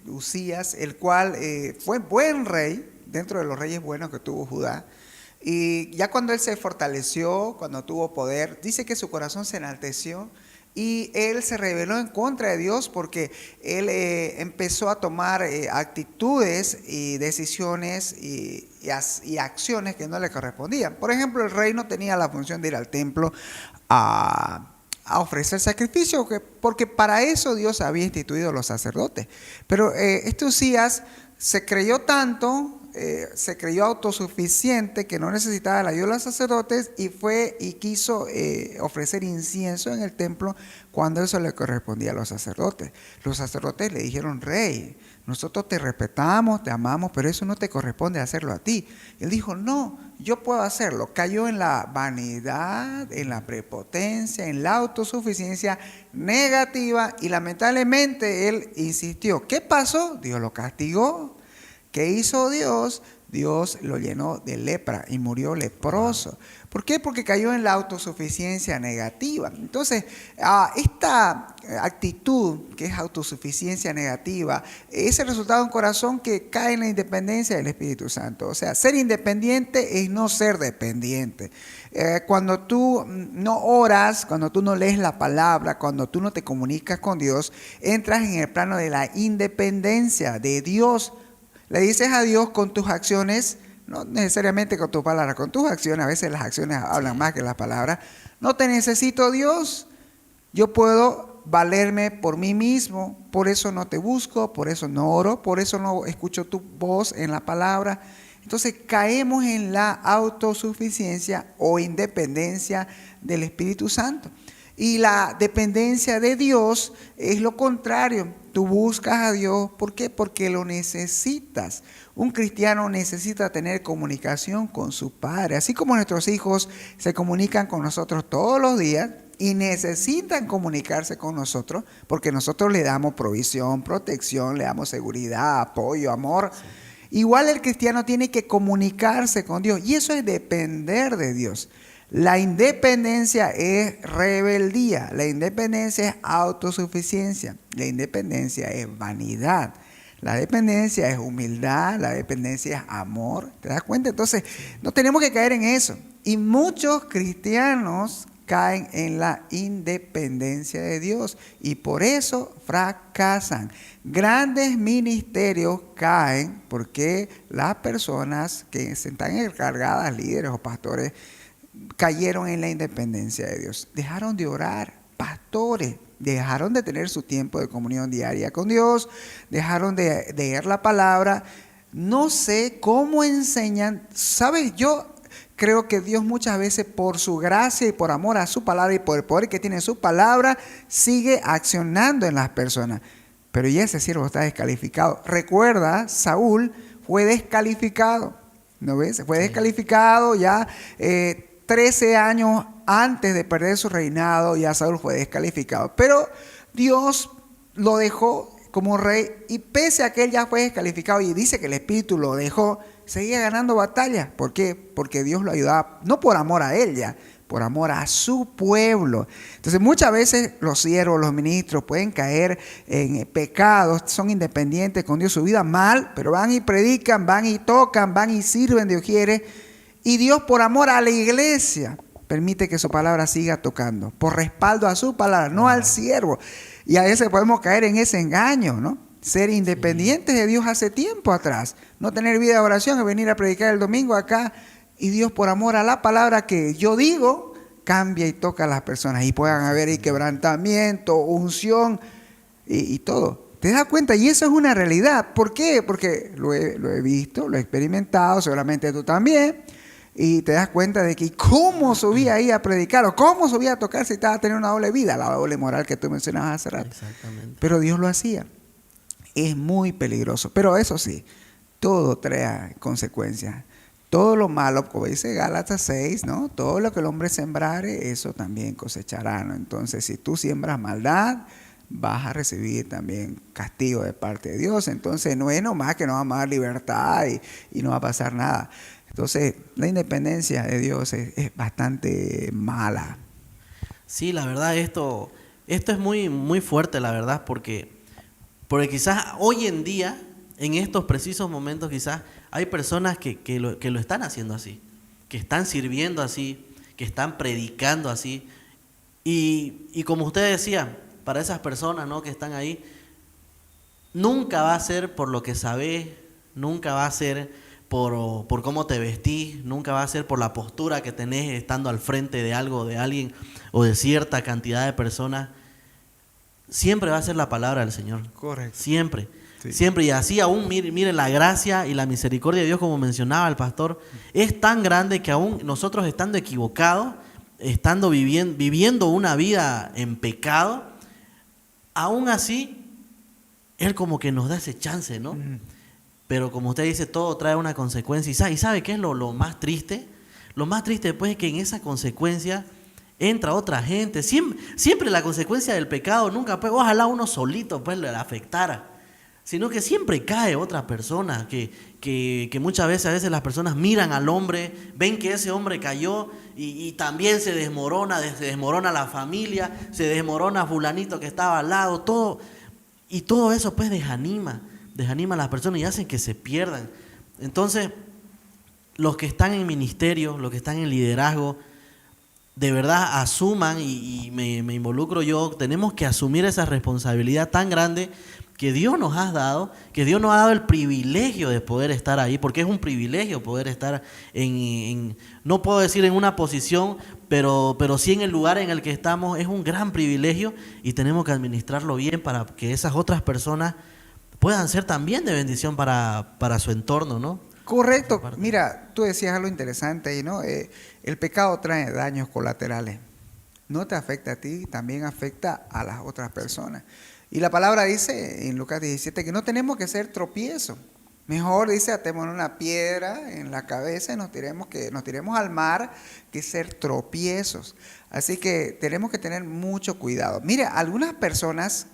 Usías, el cual fue buen rey, dentro de los reyes buenos que tuvo Judá. Y ya cuando él se fortaleció, cuando tuvo poder, dice que su corazón se enalteció y él se rebeló en contra de Dios porque él empezó a tomar actitudes y decisiones y acciones que no le correspondían. Por ejemplo, el rey no tenía la función de ir al templo a a ofrecer sacrificio, porque para eso Dios había instituido los sacerdotes. Pero este Usías se creyó tanto, se creyó autosuficiente que no necesitaba la ayuda de los sacerdotes y fue y quiso ofrecer incienso en el templo cuando eso le correspondía a los sacerdotes. Los sacerdotes le dijeron: rey, nosotros te respetamos, te amamos, pero eso no te corresponde hacerlo a ti. Él dijo: no, yo puedo hacerlo. Cayó en la vanidad, en la prepotencia, en la autosuficiencia negativa y lamentablemente él insistió. ¿Qué pasó? Dios lo castigó. ¿Qué hizo Dios? Dios lo llenó de lepra y murió leproso. ¿Por qué? Porque cayó en la autosuficiencia negativa. Entonces, esta actitud que es autosuficiencia negativa es el resultado de un corazón que cae en la independencia del Espíritu Santo. O sea, ser independiente es no ser dependiente. Cuando tú no oras, cuando tú no lees la palabra, cuando tú no te comunicas con Dios, entras en el plano de la independencia de Dios. Le dices a Dios con tus acciones, no necesariamente con tus palabras, con tus acciones. A veces las acciones hablan más que las palabras. No te necesito, Dios. Yo puedo valerme por mí mismo. Por eso no te busco, por eso no oro, por eso no escucho tu voz en la palabra. Entonces caemos en la autosuficiencia o independencia del Espíritu Santo. Y la dependencia de Dios es lo contrario. Tú buscas a Dios, ¿por qué? Porque lo necesitas. Un cristiano necesita tener comunicación con su Padre. Así como nuestros hijos se comunican con nosotros todos los días y necesitan comunicarse con nosotros porque nosotros le damos provisión, protección, le damos seguridad, apoyo, amor. Sí. Igual el cristiano tiene que comunicarse con Dios y eso es depender de Dios. La independencia es rebeldía, la independencia es autosuficiencia, la independencia es vanidad, la dependencia es humildad, la dependencia es amor. ¿Te das cuenta? Entonces, no tenemos que caer en eso. Y muchos cristianos caen en la independencia de Dios y por eso fracasan. Grandes ministerios caen porque las personas que se están encargadas, líderes o pastores, cayeron en la independencia de Dios. Dejaron de orar, pastores, dejaron de tener su tiempo de comunión diaria con Dios, dejaron de leer la palabra. No sé cómo enseñan. ¿Sabes? Yo creo que Dios muchas veces por su gracia y por amor a su palabra y por el poder que tiene su palabra, sigue accionando en las personas. Pero ya ese siervo está descalificado. Recuerda, Saúl fue descalificado. ¿No ves? Fue descalificado ya 13 años antes de perder su reinado, ya Saúl fue descalificado. Pero Dios lo dejó como rey y pese a que él ya fue descalificado y dice que el Espíritu lo dejó, seguía ganando batallas. ¿Por qué? Porque Dios lo ayudaba, no por amor a él ya, por amor a su pueblo. Entonces muchas veces los siervos, los ministros pueden caer en pecados, son independientes con Dios, su vida mal, pero van y predican, van y tocan, van y sirven de ujieres. Y Dios por amor a la iglesia permite que su palabra siga tocando, por respaldo a su palabra, no al siervo. Y a veces podemos caer en ese engaño, ¿no? Ser independientes de Dios hace tiempo atrás, no tener vida de oración y venir a predicar el domingo acá. Y Dios por amor a la palabra que yo digo, cambia y toca a las personas. Y puedan haber ahí quebrantamiento, unción y todo. ¿Te das cuenta? Y eso es una realidad. ¿Por qué? Porque lo he visto, lo he experimentado, seguramente tú también. Y te das cuenta de que cómo subía ahí a predicar o cómo subía a tocar si estaba teniendo una doble vida, la doble moral que tú mencionabas hace rato. Exactamente. Pero Dios lo hacía. Es muy peligroso. Pero eso sí, todo trae consecuencias. Todo lo malo, como dice Gálatas 6, ¿no? Todo lo que el hombre sembrare, eso también cosechará, ¿no? Entonces, si tú siembras maldad, vas a recibir también castigo de parte de Dios. Entonces, no es nomás que no vamos a dar libertad y no va a pasar nada. Entonces, la independencia de Dios es bastante mala. Sí, la verdad, esto es muy, muy fuerte, la verdad, porque quizás hoy en día, en estos precisos momentos, quizás hay personas que lo están haciendo así, que están sirviendo así, que están predicando así. Y como usted decía, para esas personas, ¿no?, que están ahí, nunca va a ser por lo que sabes, nunca va a ser por cómo te vestís, nunca va a ser por la postura que tenés estando al frente de algo, de alguien o de cierta cantidad de personas. Siempre va a ser la palabra del Señor. Correcto. Siempre. Sí. Siempre. Y así aún, miren, la gracia y la misericordia de Dios, como mencionaba el pastor, es tan grande que aún nosotros estando equivocados, estando viviendo una vida en pecado, aún así, Él como que nos da ese chance, ¿no? Pero como usted dice, todo trae una consecuencia. ¿Y sabe qué es lo más triste? Lo más triste después es que en esa consecuencia entra otra gente. Siempre la consecuencia del pecado, nunca, pues, ojalá uno solito pues le afectara, sino que siempre cae otra persona, que muchas veces las personas miran al hombre, ven que ese hombre cayó y también se desmorona la familia, se desmorona fulanito que estaba al lado, todo, y todo eso pues desanima a las personas y hacen que se pierdan. Entonces, los que están en ministerio, los que están en liderazgo, de verdad asuman, y me involucro yo, tenemos que asumir esa responsabilidad tan grande que Dios nos ha dado, el privilegio de poder estar ahí, porque es un privilegio poder estar no puedo decir en una posición, pero sí en el lugar en el que estamos, es un gran privilegio y tenemos que administrarlo bien para que esas otras personas puedan ser también de bendición para su entorno, ¿no? Correcto. Mira, tú decías algo interesante ahí, ¿no? El pecado trae daños colaterales. No te afecta a ti, también afecta a las otras personas. Y la palabra dice en Lucas 17 que no tenemos que ser tropiezos. Mejor dice, atémonos una piedra en la cabeza y nos tiremos al mar que ser tropiezos. Así que tenemos que tener mucho cuidado. Mira, algunas personas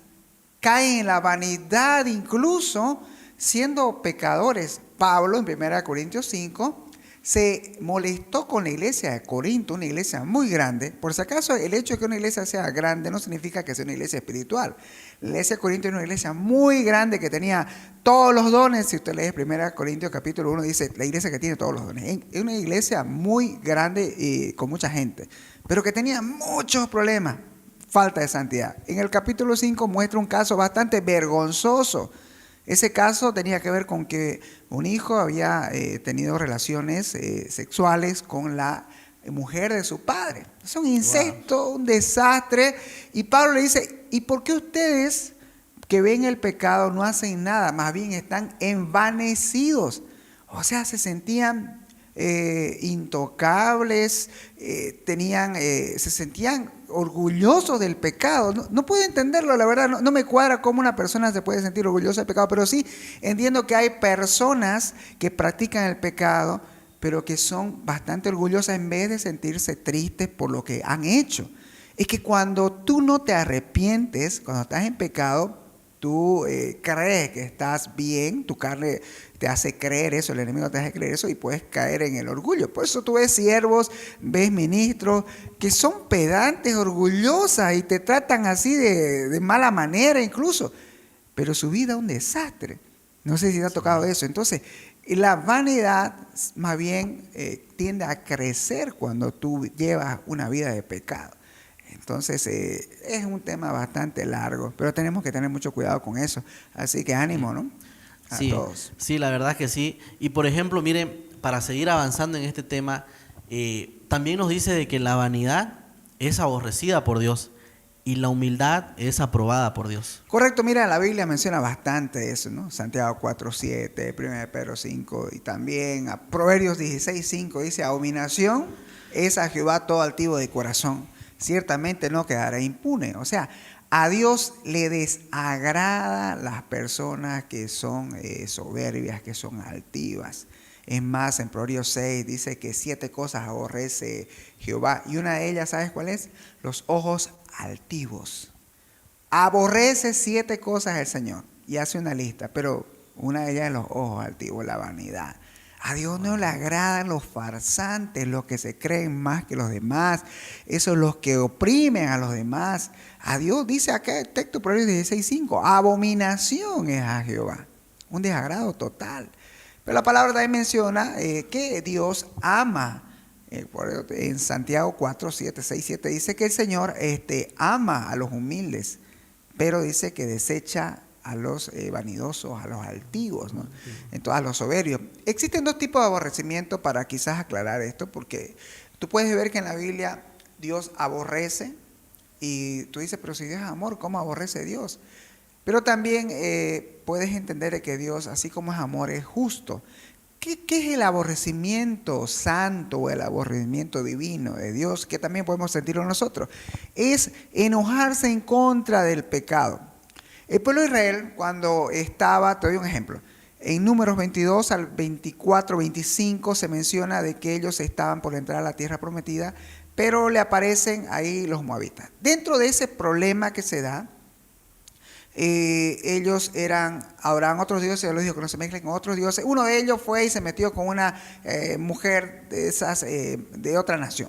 caen en la vanidad incluso siendo pecadores. Pablo en 1 Corintios 5 se molestó con la iglesia de Corinto, una iglesia muy grande. Por si acaso, el hecho de que una iglesia sea grande no significa que sea una iglesia espiritual. La iglesia de Corinto era una iglesia muy grande que tenía todos los dones. Si usted lee 1 Corintios capítulo 1, dice la iglesia que tiene todos los dones. Es una iglesia muy grande y con mucha gente, pero que tenía muchos problemas, falta de santidad. En el capítulo 5 muestra un caso bastante vergonzoso. Ese caso tenía que ver con que un hijo había tenido relaciones sexuales con la mujer de su padre. Es un incesto, un desastre. Y Pablo le dice, ¿y por qué ustedes que ven el pecado no hacen nada? Más bien están envanecidos. O sea, se sentían intocables, se sentían orgullosos del pecado. No puedo entenderlo, la verdad, no me cuadra cómo una persona se puede sentir orgullosa del pecado, pero sí entiendo que hay personas que practican el pecado, pero que son bastante orgullosas en vez de sentirse tristes por lo que han hecho. Es que cuando tú no te arrepientes, cuando estás en pecado, tú crees que estás bien, tu carne te hace creer eso, el enemigo te hace creer eso y puedes caer en el orgullo. Por eso tú ves siervos, ves ministros que son pedantes, orgullosas y te tratan así de mala manera incluso, pero su vida es un desastre. No sé si te ha tocado eso. Entonces, la vanidad más bien tiende a crecer cuando tú llevas una vida de pecado. Entonces es un tema bastante largo, pero tenemos que tener mucho cuidado con eso. Así que ánimo, ¿no? A todos. Sí, la verdad que sí. Y por ejemplo, miren, para seguir avanzando en este tema, también nos dice de que la vanidad es aborrecida por Dios y la humildad es aprobada por Dios. Correcto, mira, la Biblia menciona bastante eso, ¿no? Santiago 4:7, 1 Pedro 5 y también a Proverbios 16:5 dice, abominación es a Jehová todo altivo de corazón, ciertamente no quedará impune. O sea, a Dios le desagrada las personas que son soberbias, que son altivas. Es más, en Proverbios 6 dice que 7 cosas aborrece Jehová. Y una de ellas, ¿sabes cuál es? Los ojos altivos. Aborrece 7 cosas el Señor. Y hace una lista, pero una de ellas es los ojos altivos, la vanidad. A Dios no le agradan los farsantes, los que se creen más que los demás, esos los que oprimen a los demás. A Dios dice acá el texto, Proverbios 16:5, abominación es a Jehová, un desagrado total. Pero la palabra también menciona que Dios ama. En Santiago 4:6-7 dice que el Señor ama a los humildes, pero dice que desecha a los vanidosos, a los altivos, ¿no? Entonces, a los soberbios. Existen dos tipos de aborrecimiento para quizás aclarar esto, porque tú puedes ver que en la Biblia Dios aborrece, y tú dices, pero si Dios es amor, ¿cómo aborrece Dios? Pero también puedes entender que Dios, así como es amor, es justo. ¿Qué es el aborrecimiento santo o el aborrecimiento divino de Dios que también podemos sentirlo nosotros? Es enojarse en contra del pecado. El pueblo de Israel, cuando estaba, te doy un ejemplo, en Números 22 al 24, 25 se menciona de que ellos estaban por entrar a la tierra prometida, pero le aparecen ahí los moabitas. Dentro de ese problema que se da, ellos adoraban otros dioses, Dios les dijo que no se mezclen con otros dioses. Uno de ellos fue y se metió con una mujer de esas de otra nación.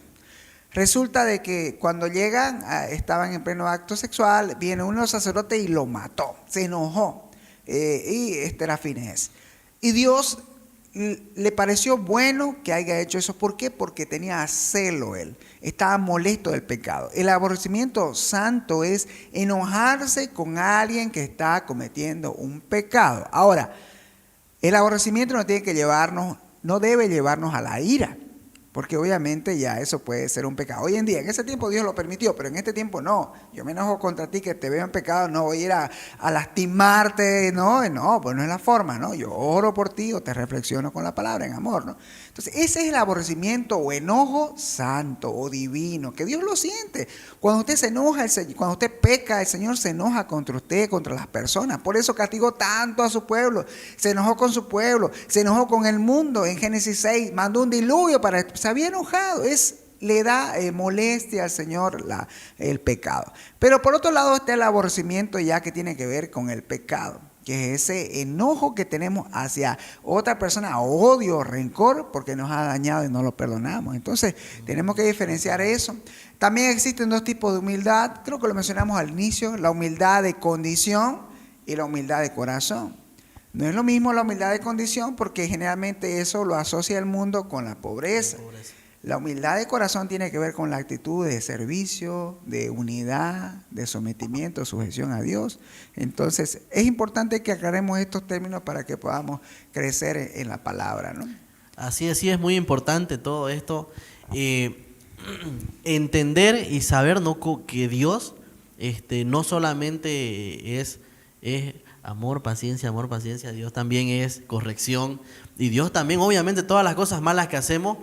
Resulta de que cuando llegan, estaban en pleno acto sexual, viene uno de los sacerdotes y lo mató, se enojó, y este era Finehés. Y Dios le pareció bueno que haya hecho eso. ¿Por qué? Porque tenía celo él, estaba molesto del pecado. El aborrecimiento santo es enojarse con alguien que está cometiendo un pecado. Ahora, el aborrecimiento no debe llevarnos a la ira, porque obviamente ya eso puede ser un pecado. Hoy en día, en ese tiempo Dios lo permitió, pero en este tiempo no. Yo me enojo contra ti que te veo en pecado, no voy a ir a lastimarte, no, pues no es la forma, ¿no? Yo oro por ti o te reflexiono con la palabra en amor, ¿no? Entonces, ese es el aborrecimiento o enojo santo o divino, que Dios lo siente. Cuando usted se enoja, cuando usted peca, el Señor se enoja contra usted, contra las personas. Por eso castigó tanto a su pueblo, se enojó con su pueblo, se enojó con el mundo. En Génesis 6 mandó un diluvio se había enojado, le da molestia al Señor el pecado. Pero por otro lado está el aborrecimiento ya que tiene que ver con el pecado, que es ese enojo que tenemos hacia otra persona, odio, rencor, porque nos ha dañado y no lo perdonamos. Entonces tenemos que diferenciar eso. También existen dos tipos de humildad, creo que lo mencionamos al inicio, la humildad de condición y la humildad de corazón. No es lo mismo la humildad de condición, porque generalmente eso lo asocia el mundo con la pobreza. La humildad de corazón tiene que ver con la actitud de servicio, de unidad, de sometimiento, sujeción a Dios. Entonces, es importante que aclaremos estos términos para que podamos crecer en la palabra, ¿no? Así es muy importante todo esto. Entender y saber, ¿no?, que Dios no solamente es amor, paciencia, Dios también es corrección. Y Dios también, obviamente, todas las cosas malas que hacemos,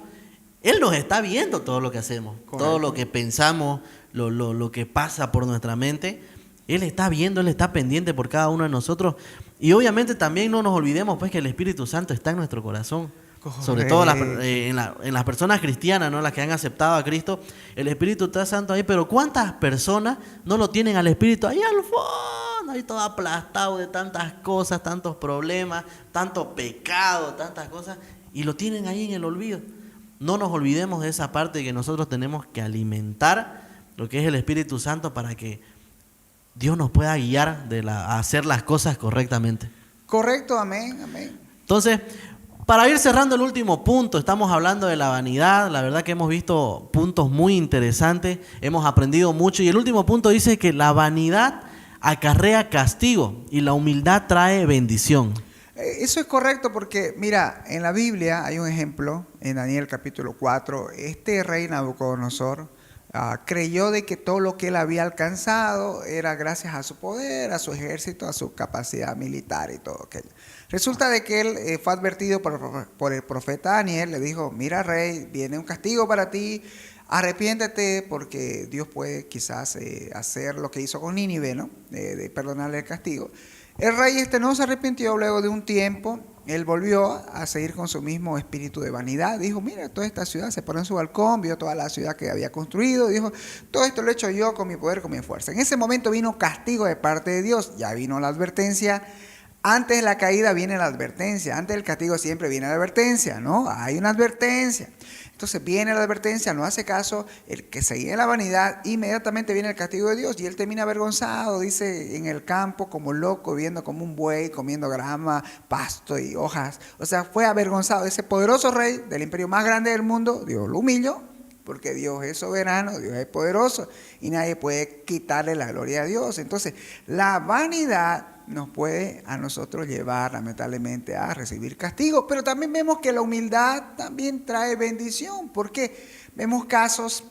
Él nos está viendo todo lo que hacemos. Correcto. Todo lo que pensamos, lo que pasa por nuestra mente. Él está viendo, Él está pendiente por cada uno de nosotros. Y obviamente también no nos olvidemos pues que el Espíritu Santo está en nuestro corazón. Correcto. Sobre todo en las personas cristianas, ¿no?, las que han aceptado a Cristo, el Espíritu está Santo ahí. Pero ¿cuántas personas no lo tienen al Espíritu ahí al fondo, ahí todo aplastado de tantas cosas, tantos problemas, tanto pecado, tantas cosas, y lo tienen ahí en el olvido? No nos olvidemos de esa parte que nosotros tenemos que alimentar lo que es el Espíritu Santo para que Dios nos pueda guiar a hacer las cosas correctamente. Correcto, amén. Entonces, para ir cerrando el último punto, estamos hablando de la vanidad. La verdad que hemos visto puntos muy interesantes, hemos aprendido mucho. Y el último punto dice que la vanidad acarrea castigo y la humildad trae bendición. Eso es correcto porque, mira, en la Biblia hay un ejemplo, en Daniel capítulo 4, este rey Nabucodonosor creyó de que todo lo que él había alcanzado era gracias a su poder, a su ejército, a su capacidad militar y todo aquello. Resulta de que él fue advertido por el profeta Daniel, le dijo: mira, rey, viene un castigo para ti, arrepiéntete porque Dios puede quizás hacer lo que hizo con Nínive, ¿no? De perdonarle el castigo. El rey no se arrepintió. Luego de un tiempo, él volvió a seguir con su mismo espíritu de vanidad. Dijo: mira, toda esta ciudad, se paró en su balcón, vio toda la ciudad que había construido. Dijo: todo esto lo he hecho yo con mi poder, con mi fuerza. En ese momento vino castigo de parte de Dios. Ya vino la advertencia. Antes de la caída viene la advertencia. Antes del castigo siempre viene la advertencia, ¿no? Hay una advertencia. Entonces viene la advertencia, no hace caso, el que seguía en la vanidad, inmediatamente viene el castigo de Dios y él termina avergonzado, dice, en el campo como loco, viviendo como un buey, comiendo grama, pasto y hojas. O sea, fue avergonzado. Ese poderoso rey del imperio más grande del mundo, Dios lo humilló, porque Dios es soberano, Dios es poderoso y nadie puede quitarle la gloria a Dios. Entonces, la vanidad nos puede a nosotros llevar lamentablemente a recibir castigo, pero también vemos que la humildad también trae bendición, porque vemos casos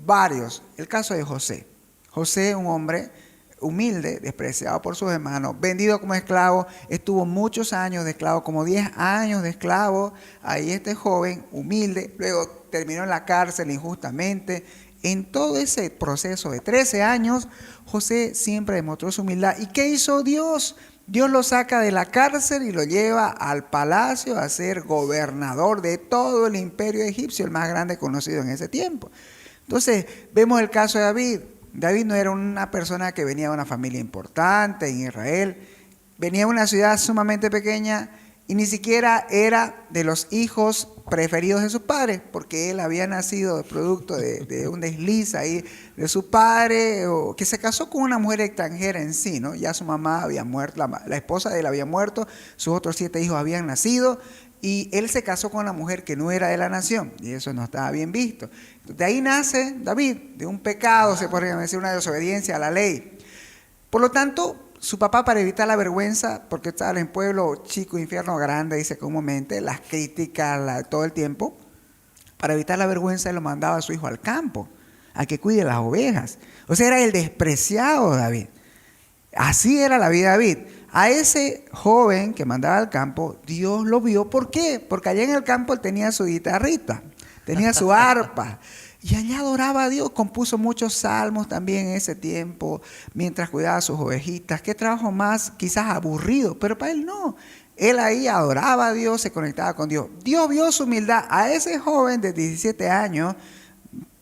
varios. El caso de José. José, un hombre humilde, despreciado por sus hermanos, vendido como esclavo, estuvo muchos años de esclavo, como 10 años de esclavo. Ahí este joven humilde, luego terminó en la cárcel injustamente. En todo ese proceso de 13 años, José siempre demostró su humildad. ¿Y qué hizo Dios? Dios lo saca de la cárcel y lo lleva al palacio a ser gobernador de todo el imperio egipcio, el más grande conocido en ese tiempo. Entonces, vemos el caso de David. David no era una persona que venía de una familia importante en Israel, venía de una ciudad sumamente pequeña y ni siquiera era de los hijos preferidos de sus padres, porque él había nacido producto de un desliz ahí de su padre, o que se casó con una mujer extranjera en sí, ¿no? Ya su mamá había muerto, la esposa de él había muerto, sus otros 7 hijos habían nacido, y él se casó con una mujer que no era de la nación, y eso no estaba bien visto. De ahí nace David, de un pecado, se podría decir, una desobediencia a la ley. Por lo tanto, su papá, para evitar la vergüenza, porque estaba en pueblo chico, infierno grande, dice comúnmente, las críticas todo el tiempo, para evitar la vergüenza, lo mandaba a su hijo al campo, a que cuide las ovejas. O sea, era el despreciado David. Así era la vida de David. A ese joven que mandaba al campo, Dios lo vio. ¿Por qué? Porque allá en el campo él tenía su guitarrita, tenía su arpa, y allá adoraba a Dios. Compuso muchos salmos también en ese tiempo, mientras cuidaba sus ovejitas. Qué trabajo más quizás aburrido, pero para él no. Él ahí adoraba a Dios, se conectaba con Dios. Dios vio su humildad. A ese joven de 17 años,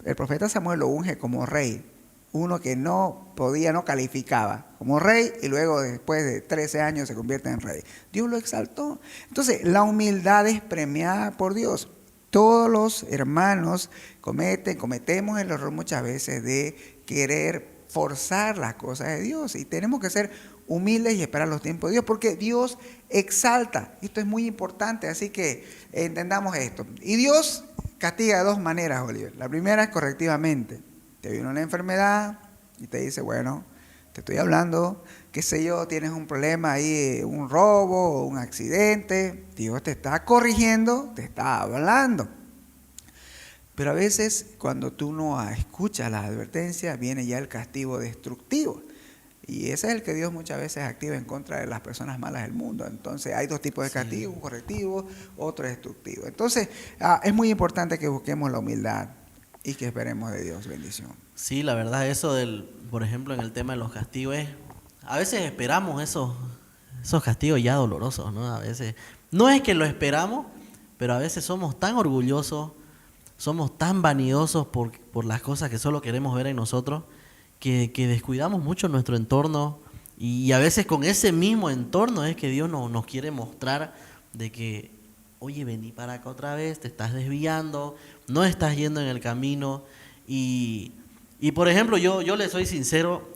el profeta Samuel lo unge como rey. Uno que no podía, no calificaba como rey, y luego después de 13 años se convierte en rey. Dios lo exaltó. Entonces, la humildad es premiada por Dios. Todos los hermanos cometemos el error muchas veces de querer forzar las cosas de Dios, y tenemos que ser humildes y esperar los tiempos de Dios, porque Dios exalta. Esto es muy importante, así que entendamos esto. Y Dios castiga de 2 maneras, Oliver. La primera es correctivamente. Te viene una enfermedad y te dice, bueno, te estoy hablando, qué sé yo, tienes un problema ahí, un robo o un accidente. Dios te está corrigiendo, te está hablando. Pero a veces cuando tú no escuchas las advertencias, viene ya el castigo destructivo. Y ese es el que Dios muchas veces activa en contra de las personas malas del mundo. Entonces hay 2 tipos de castigo, un correctivo, otro destructivo. Entonces es muy importante que busquemos la humildad y que esperemos de Dios bendición. Sí, la verdad, eso por ejemplo, en el tema de los castigos, a veces esperamos esos castigos ya dolorosos, ¿no? A veces, no es que lo esperamos, pero a veces somos tan orgullosos, somos tan vanidosos por las cosas que solo queremos ver en nosotros, que descuidamos mucho nuestro entorno, y a veces con ese mismo entorno es que Dios nos quiere mostrar de que, oye, vení para acá otra vez, te estás desviando, no estás yendo en el camino. Y por ejemplo, yo le soy sincero,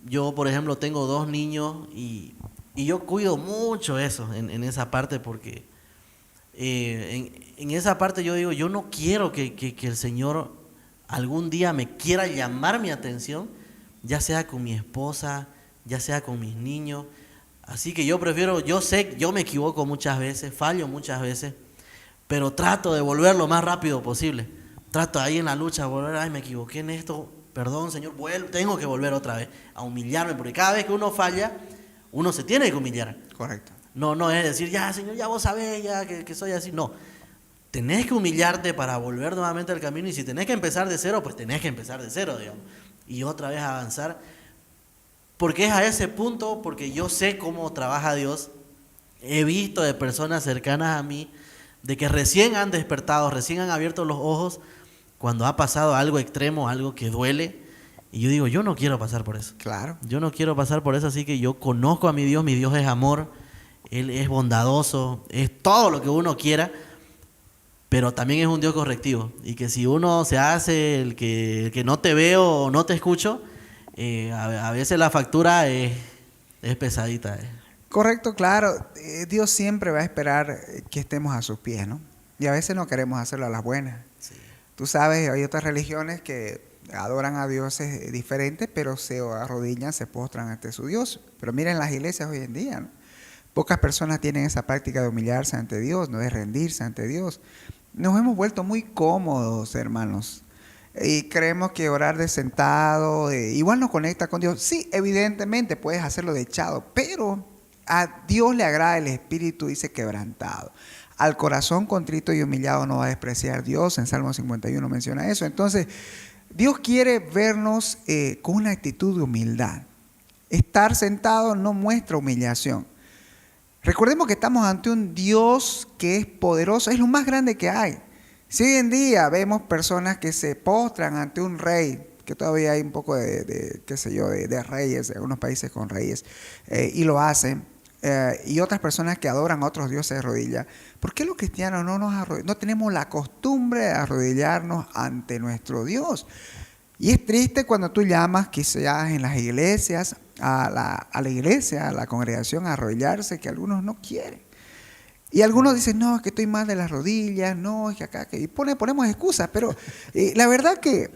yo por ejemplo tengo 2 niños y yo cuido mucho eso en esa parte, porque en esa parte yo digo, yo no quiero que el Señor algún día me quiera llamar mi atención, ya sea con mi esposa, ya sea con mis niños. Así que yo prefiero, yo sé, yo me equivoco muchas veces, fallo muchas veces, pero trato de volver lo más rápido posible. Trato ahí en la lucha de volver, ay, me equivoqué en esto, perdón, Señor, tengo que volver otra vez a humillarme, porque cada vez que uno falla, uno se tiene que humillar. Correcto. No es decir, ya, Señor, ya vos sabés ya que soy así. No, tenés que humillarte para volver nuevamente al camino, y si tenés que empezar de cero, pues tenés que empezar de cero, digamos, y otra vez avanzar. Porque es a ese punto, porque yo sé cómo trabaja Dios. He visto de personas cercanas a mí, de que recién han despertado, recién han abierto los ojos, cuando ha pasado algo extremo, algo que duele. Y yo digo, yo no quiero pasar por eso. Claro. Yo no quiero pasar por eso, así que yo conozco a mi Dios es amor, Él es bondadoso, es todo lo que uno quiera, pero también es un Dios correctivo. Y que si uno se hace el que no te veo o no te escucho, a veces la factura es pesadita. Correcto, claro. Dios siempre va a esperar que estemos a sus pies, ¿no? Y a veces no queremos hacerlo a las buenas. Sí. Tú sabes, hay otras religiones que adoran a dioses diferentes, pero se arrodillan, se postran ante su Dios. Pero miren las iglesias hoy en día, ¿no? Pocas personas tienen esa práctica de humillarse ante Dios, no de rendirse ante Dios. Nos hemos vuelto muy cómodos, hermanos. Y creemos que orar de sentado igual nos conecta con Dios. Sí, evidentemente puedes hacerlo de echado, pero a Dios le agrada el espíritu, dice, quebrantado. Al corazón contrito y humillado no va a despreciar Dios. En Salmo 51 menciona eso. Entonces, Dios quiere vernos con una actitud de humildad. Estar sentado no muestra humillación. Recordemos que estamos ante un Dios que es poderoso, es lo más grande que hay. Si hoy en día vemos personas que se postran ante un rey, que todavía hay un poco qué sé yo, de reyes, de algunos países con reyes, y lo hacen, y otras personas que adoran a otros dioses de rodillas, ¿por qué los cristianos no tenemos la costumbre de arrodillarnos ante nuestro Dios? Y es triste cuando tú llamas, quizás en las iglesias, a la iglesia, a la congregación, a arrodillarse, que algunos no quieren. Y algunos dicen, no, es que estoy mal de las rodillas, no, es que acá, y ponemos excusas, pero la verdad que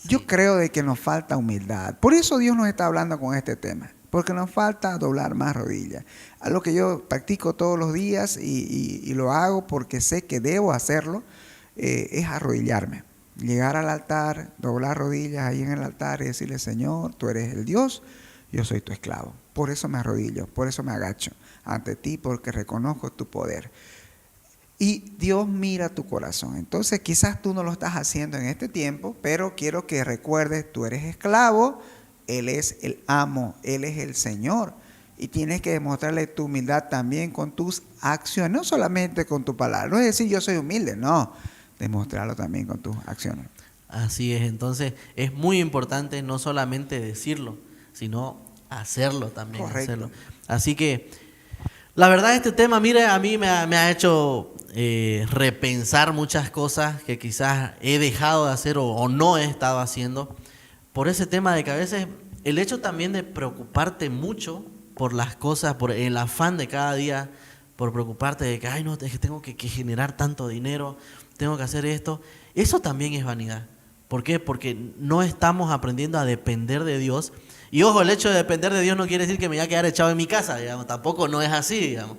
yo creo de que nos falta humildad. Por eso Dios nos está hablando con este tema, porque nos falta doblar más rodillas. Algo que yo practico todos los días y lo hago porque sé que debo hacerlo, es arrodillarme. Llegar al altar, doblar rodillas ahí en el altar y decirle, Señor, tú eres el Dios, yo soy tu esclavo. Por eso me arrodillo, por eso me agacho ante ti, porque reconozco tu poder. Y Dios mira tu corazón. Entonces quizás tú no lo estás haciendo en este tiempo, pero quiero que recuerdes, tú eres esclavo, Él es el amo, Él es el Señor. Y tienes que demostrarle tu humildad también con tus acciones, no solamente con tu palabra. No es decir, yo soy humilde, no. Demostrarlo también con tus acciones. Así es, entonces es muy importante no solamente decirlo, sino hacerlo también. Correcto. Hacerlo. Así que la verdad este tema, mire, a mí me ha hecho repensar muchas cosas que quizás he dejado de hacer o no he estado haciendo por ese tema de que a veces el hecho también de preocuparte mucho por las cosas, por el afán de cada día, por preocuparte de que, ay no, es que tengo que generar tanto dinero, tengo que hacer esto, eso también es vanidad. ¿Por qué? Porque no estamos aprendiendo a depender de Dios. Y ojo, el hecho de depender de Dios no quiere decir que me voy a quedar echado en mi casa, digamos, tampoco no es así, digamos.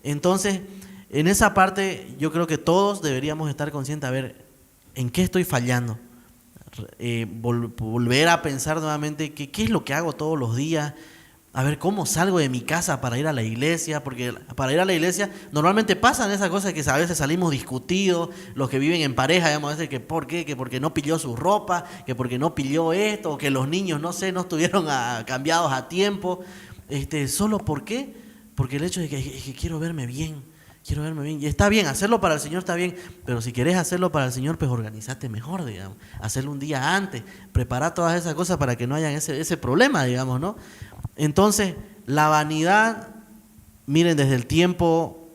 Entonces, en esa parte yo creo que todos deberíamos estar conscientes, a ver, ¿en qué estoy fallando? Volver a pensar nuevamente qué es lo que hago todos los días, a ver cómo salgo de mi casa para ir a la iglesia, porque para ir a la iglesia normalmente pasan esas cosas que a veces salimos discutidos, los que viven en pareja, digamos, a veces que por qué, que porque no pilló su ropa, que porque no pilló esto, o que los niños, no sé, no estuvieron cambiados a tiempo, ¿solo por qué? Porque el hecho de que quiero verme bien, y está bien, hacerlo para el Señor está bien, pero si querés hacerlo para el Señor, pues organizate mejor, digamos, hacerlo un día antes, preparar todas esas cosas para que no haya ese problema, digamos, ¿no? Entonces, la vanidad, miren, desde el tiempo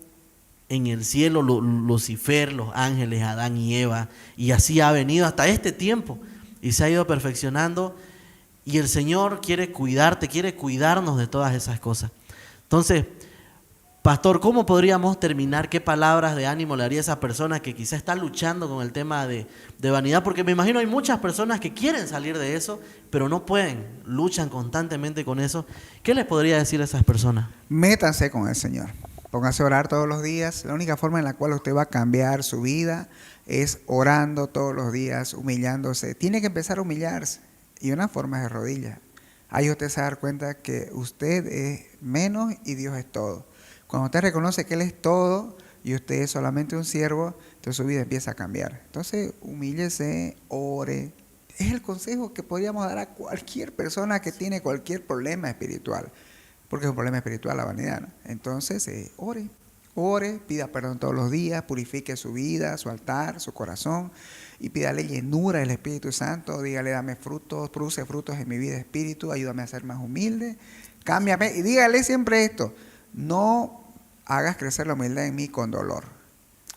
en el cielo, Lucifer, los ángeles, Adán y Eva, y así ha venido hasta este tiempo, y se ha ido perfeccionando, y el Señor quiere cuidarte, quiere cuidarnos de todas esas cosas. Entonces, Pastor, ¿cómo podríamos terminar? ¿Qué palabras de ánimo le haría a esa persona que quizá está luchando con el tema de vanidad? Porque me imagino hay muchas personas que quieren salir de eso, pero no pueden, luchan constantemente con eso. ¿Qué les podría decir a esas personas? Métanse con el Señor. Pónganse a orar todos los días. La única forma en la cual usted va a cambiar su vida es orando todos los días, humillándose. Tiene que empezar a humillarse. Y una forma es de rodillas. Ahí usted se va a dar cuenta que usted es menos y Dios es todo. Cuando usted reconoce que Él es todo y usted es solamente un siervo, entonces su vida empieza a cambiar. Entonces, humíllese, ore. Es el consejo que podríamos dar a cualquier persona que tiene cualquier problema espiritual. Porque es un problema espiritual la vanidad, ¿no? Entonces, ore, pida perdón todos los días, purifique su vida, su altar, su corazón y pídale llenura del Espíritu Santo. Dígale, dame frutos, produce frutos en mi vida espíritu, ayúdame a ser más humilde, cámbiame. Y dígale siempre esto, no hagas crecer la humildad en mí con dolor.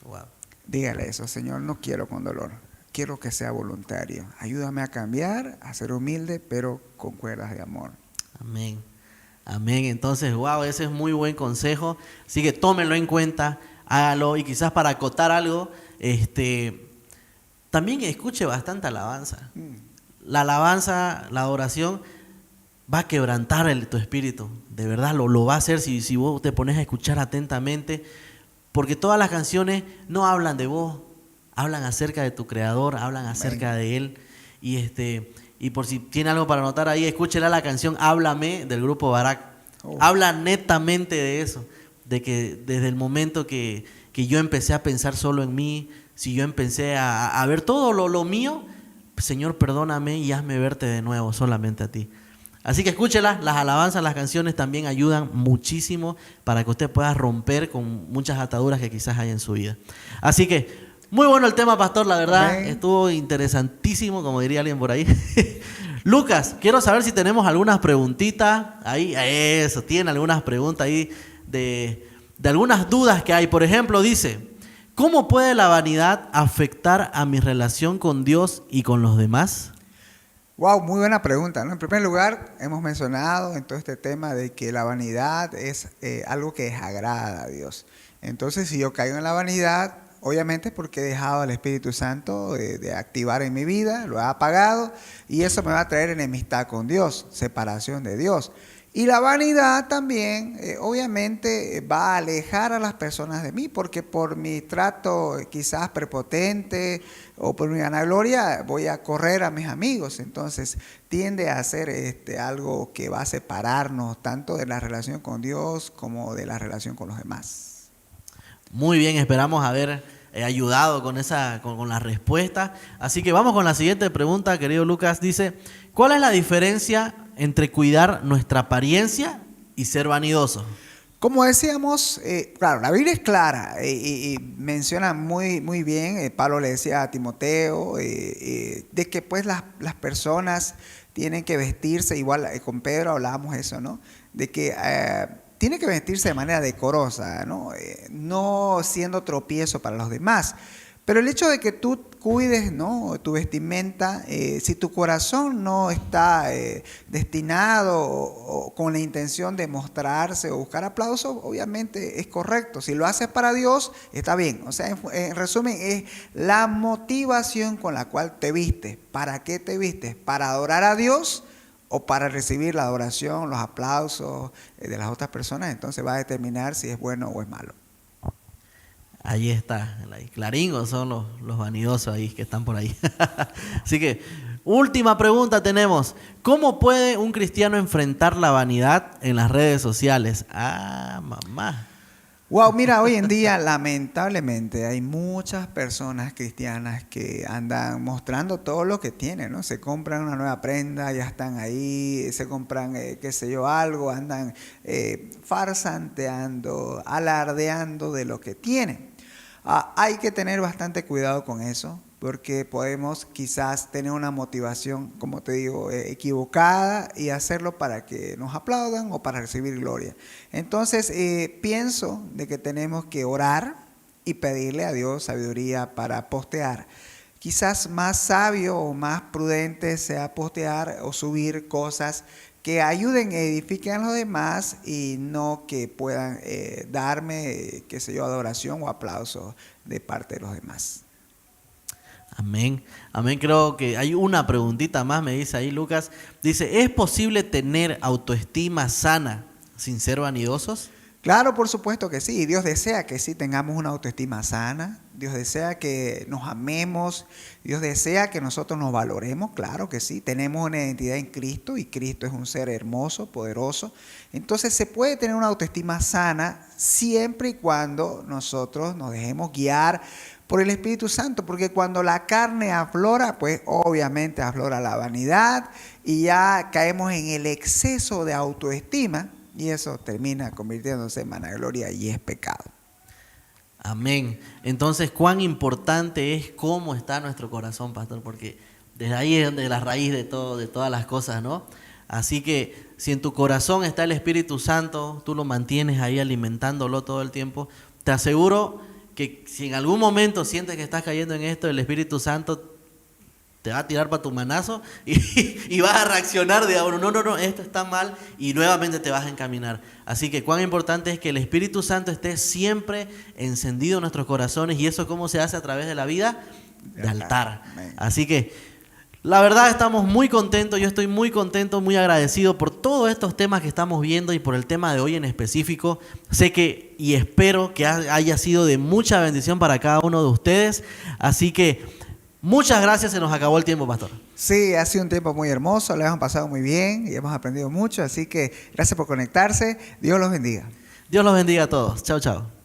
Wow. Dígale eso, Señor, no quiero con dolor, quiero que sea voluntario. Ayúdame a cambiar, a ser humilde, pero con cuerdas de amor. Amén. Amén. Entonces, wow, ese es muy buen consejo. Así que tómenlo en cuenta, hágalo. Y quizás para acotar algo, también escuche bastante alabanza. La alabanza, la adoración va a quebrantar tu espíritu. De verdad lo va a hacer si vos te pones a escuchar atentamente. Porque todas las canciones no hablan de vos, hablan acerca de tu Creador, hablan acerca de Él. Y por si tiene algo para anotar ahí, escúchela la canción Háblame del grupo Barak. Habla netamente de eso, de que desde el momento que yo empecé a pensar solo en mí, si yo empecé a ver todo lo mío, Señor, perdóname y hazme verte de nuevo solamente a ti. Así que escúchela, las alabanzas, las canciones también ayudan muchísimo para que usted pueda romper con muchas ataduras que quizás hay en su vida. Así que muy bueno el tema, pastor, la verdad. Amén. Estuvo interesantísimo, como diría alguien por ahí. Lucas, quiero saber si tenemos algunas preguntitas ahí. Eso, tiene algunas preguntas ahí de algunas dudas que hay. Por ejemplo, dice, ¿cómo puede la vanidad afectar a mi relación con Dios y con los demás? Wow, muy buena pregunta, ¿no? En primer lugar, hemos mencionado en todo este tema de que la vanidad es algo que desagrada a Dios. Entonces, si yo caigo en la vanidad, obviamente es porque he dejado al Espíritu Santo de activar en mi vida, lo he apagado y eso me va a traer enemistad con Dios, separación de Dios. Y la vanidad también, obviamente, va a alejar a las personas de mí, porque por mi trato quizás prepotente o por mi vanagloria voy a correr a mis amigos. Entonces, tiende a ser algo que va a separarnos tanto de la relación con Dios como de la relación con los demás. Muy bien, esperamos haber ayudado con la respuesta. Así que vamos con la siguiente pregunta, querido Lucas. Dice, ¿cuál es la diferencia entre cuidar nuestra apariencia y ser vanidoso? Como decíamos, claro, la Biblia es clara y menciona muy bien, Pablo le decía a Timoteo, de que pues las personas tienen que vestirse, igual con Pedro hablábamos eso, ¿no? De que tiene que vestirse de manera decorosa, ¿no? No siendo tropiezo para los demás. Pero el hecho de que tú cuides, ¿no?, tu vestimenta, si tu corazón no está destinado o con la intención de mostrarse o buscar aplausos, obviamente es correcto. Si lo haces para Dios, está bien. O sea, en resumen, es la motivación con la cual te vistes. ¿Para qué te vistes? ¿Para adorar a Dios o para recibir la adoración, los aplausos de las otras personas? Entonces va a determinar si es bueno o es malo. Ahí está, Clarín, o son los vanidosos ahí que están por ahí. Así que, última pregunta tenemos. ¿Cómo puede un cristiano enfrentar la vanidad en las redes sociales? Ah, mamá. Wow, mira, hoy en día lamentablemente hay muchas personas cristianas que andan mostrando todo lo que tienen, ¿no? Se compran una nueva prenda, ya están ahí, se compran, qué sé yo, algo, andan farsanteando, alardeando de lo que tienen. Hay que tener bastante cuidado con eso, porque podemos quizás tener una motivación, como te digo, equivocada y hacerlo para que nos aplaudan o para recibir gloria. Entonces, pienso de que tenemos que orar y pedirle a Dios sabiduría para postear. Quizás más sabio o más prudente sea postear o subir cosas que ayuden, edifiquen a los demás y no que puedan darme, qué sé yo, adoración o aplauso de parte de los demás. Amén. Amén. Creo que hay una preguntita más, me dice ahí Lucas. Dice, ¿es posible tener autoestima sana sin ser vanidosos? Claro, por supuesto que sí. Dios desea que sí tengamos una autoestima sana. Dios desea que nos amemos. Dios desea que nosotros nos valoremos. Claro que sí. Tenemos una identidad en Cristo y Cristo es un ser hermoso, poderoso. Entonces se puede tener una autoestima sana siempre y cuando nosotros nos dejemos guiar por el Espíritu Santo, porque cuando la carne aflora, pues obviamente aflora la vanidad y ya caemos en el exceso de autoestima. Y eso termina convirtiéndose en vanagloria y es pecado. Amén. Entonces, cuán importante es cómo está nuestro corazón, pastor, porque desde ahí es donde la raíz de todo, de todas las cosas, ¿no? Así que si en tu corazón está el Espíritu Santo, tú lo mantienes ahí alimentándolo todo el tiempo, te aseguro que si en algún momento sientes que estás cayendo en esto, el Espíritu Santo te va a tirar para tu manazo y vas a reaccionar de ahora, no, esto está mal, y nuevamente te vas a encaminar. Así que cuán importante es que el Espíritu Santo esté siempre encendido en nuestros corazones. ¿Y eso cómo se hace a través de la vida? de altar. Amén. Así que la verdad estamos muy contentos, yo estoy muy contento, muy agradecido por todos estos temas que estamos viendo y por el tema de hoy en específico. Sé que y espero que haya sido de mucha bendición para cada uno de ustedes. Así que muchas gracias, se nos acabó el tiempo, pastor. Sí, ha sido un tiempo muy hermoso, lo hemos pasado muy bien y hemos aprendido mucho, así que gracias por conectarse. Dios los bendiga. Dios los bendiga a todos. Chao, chao.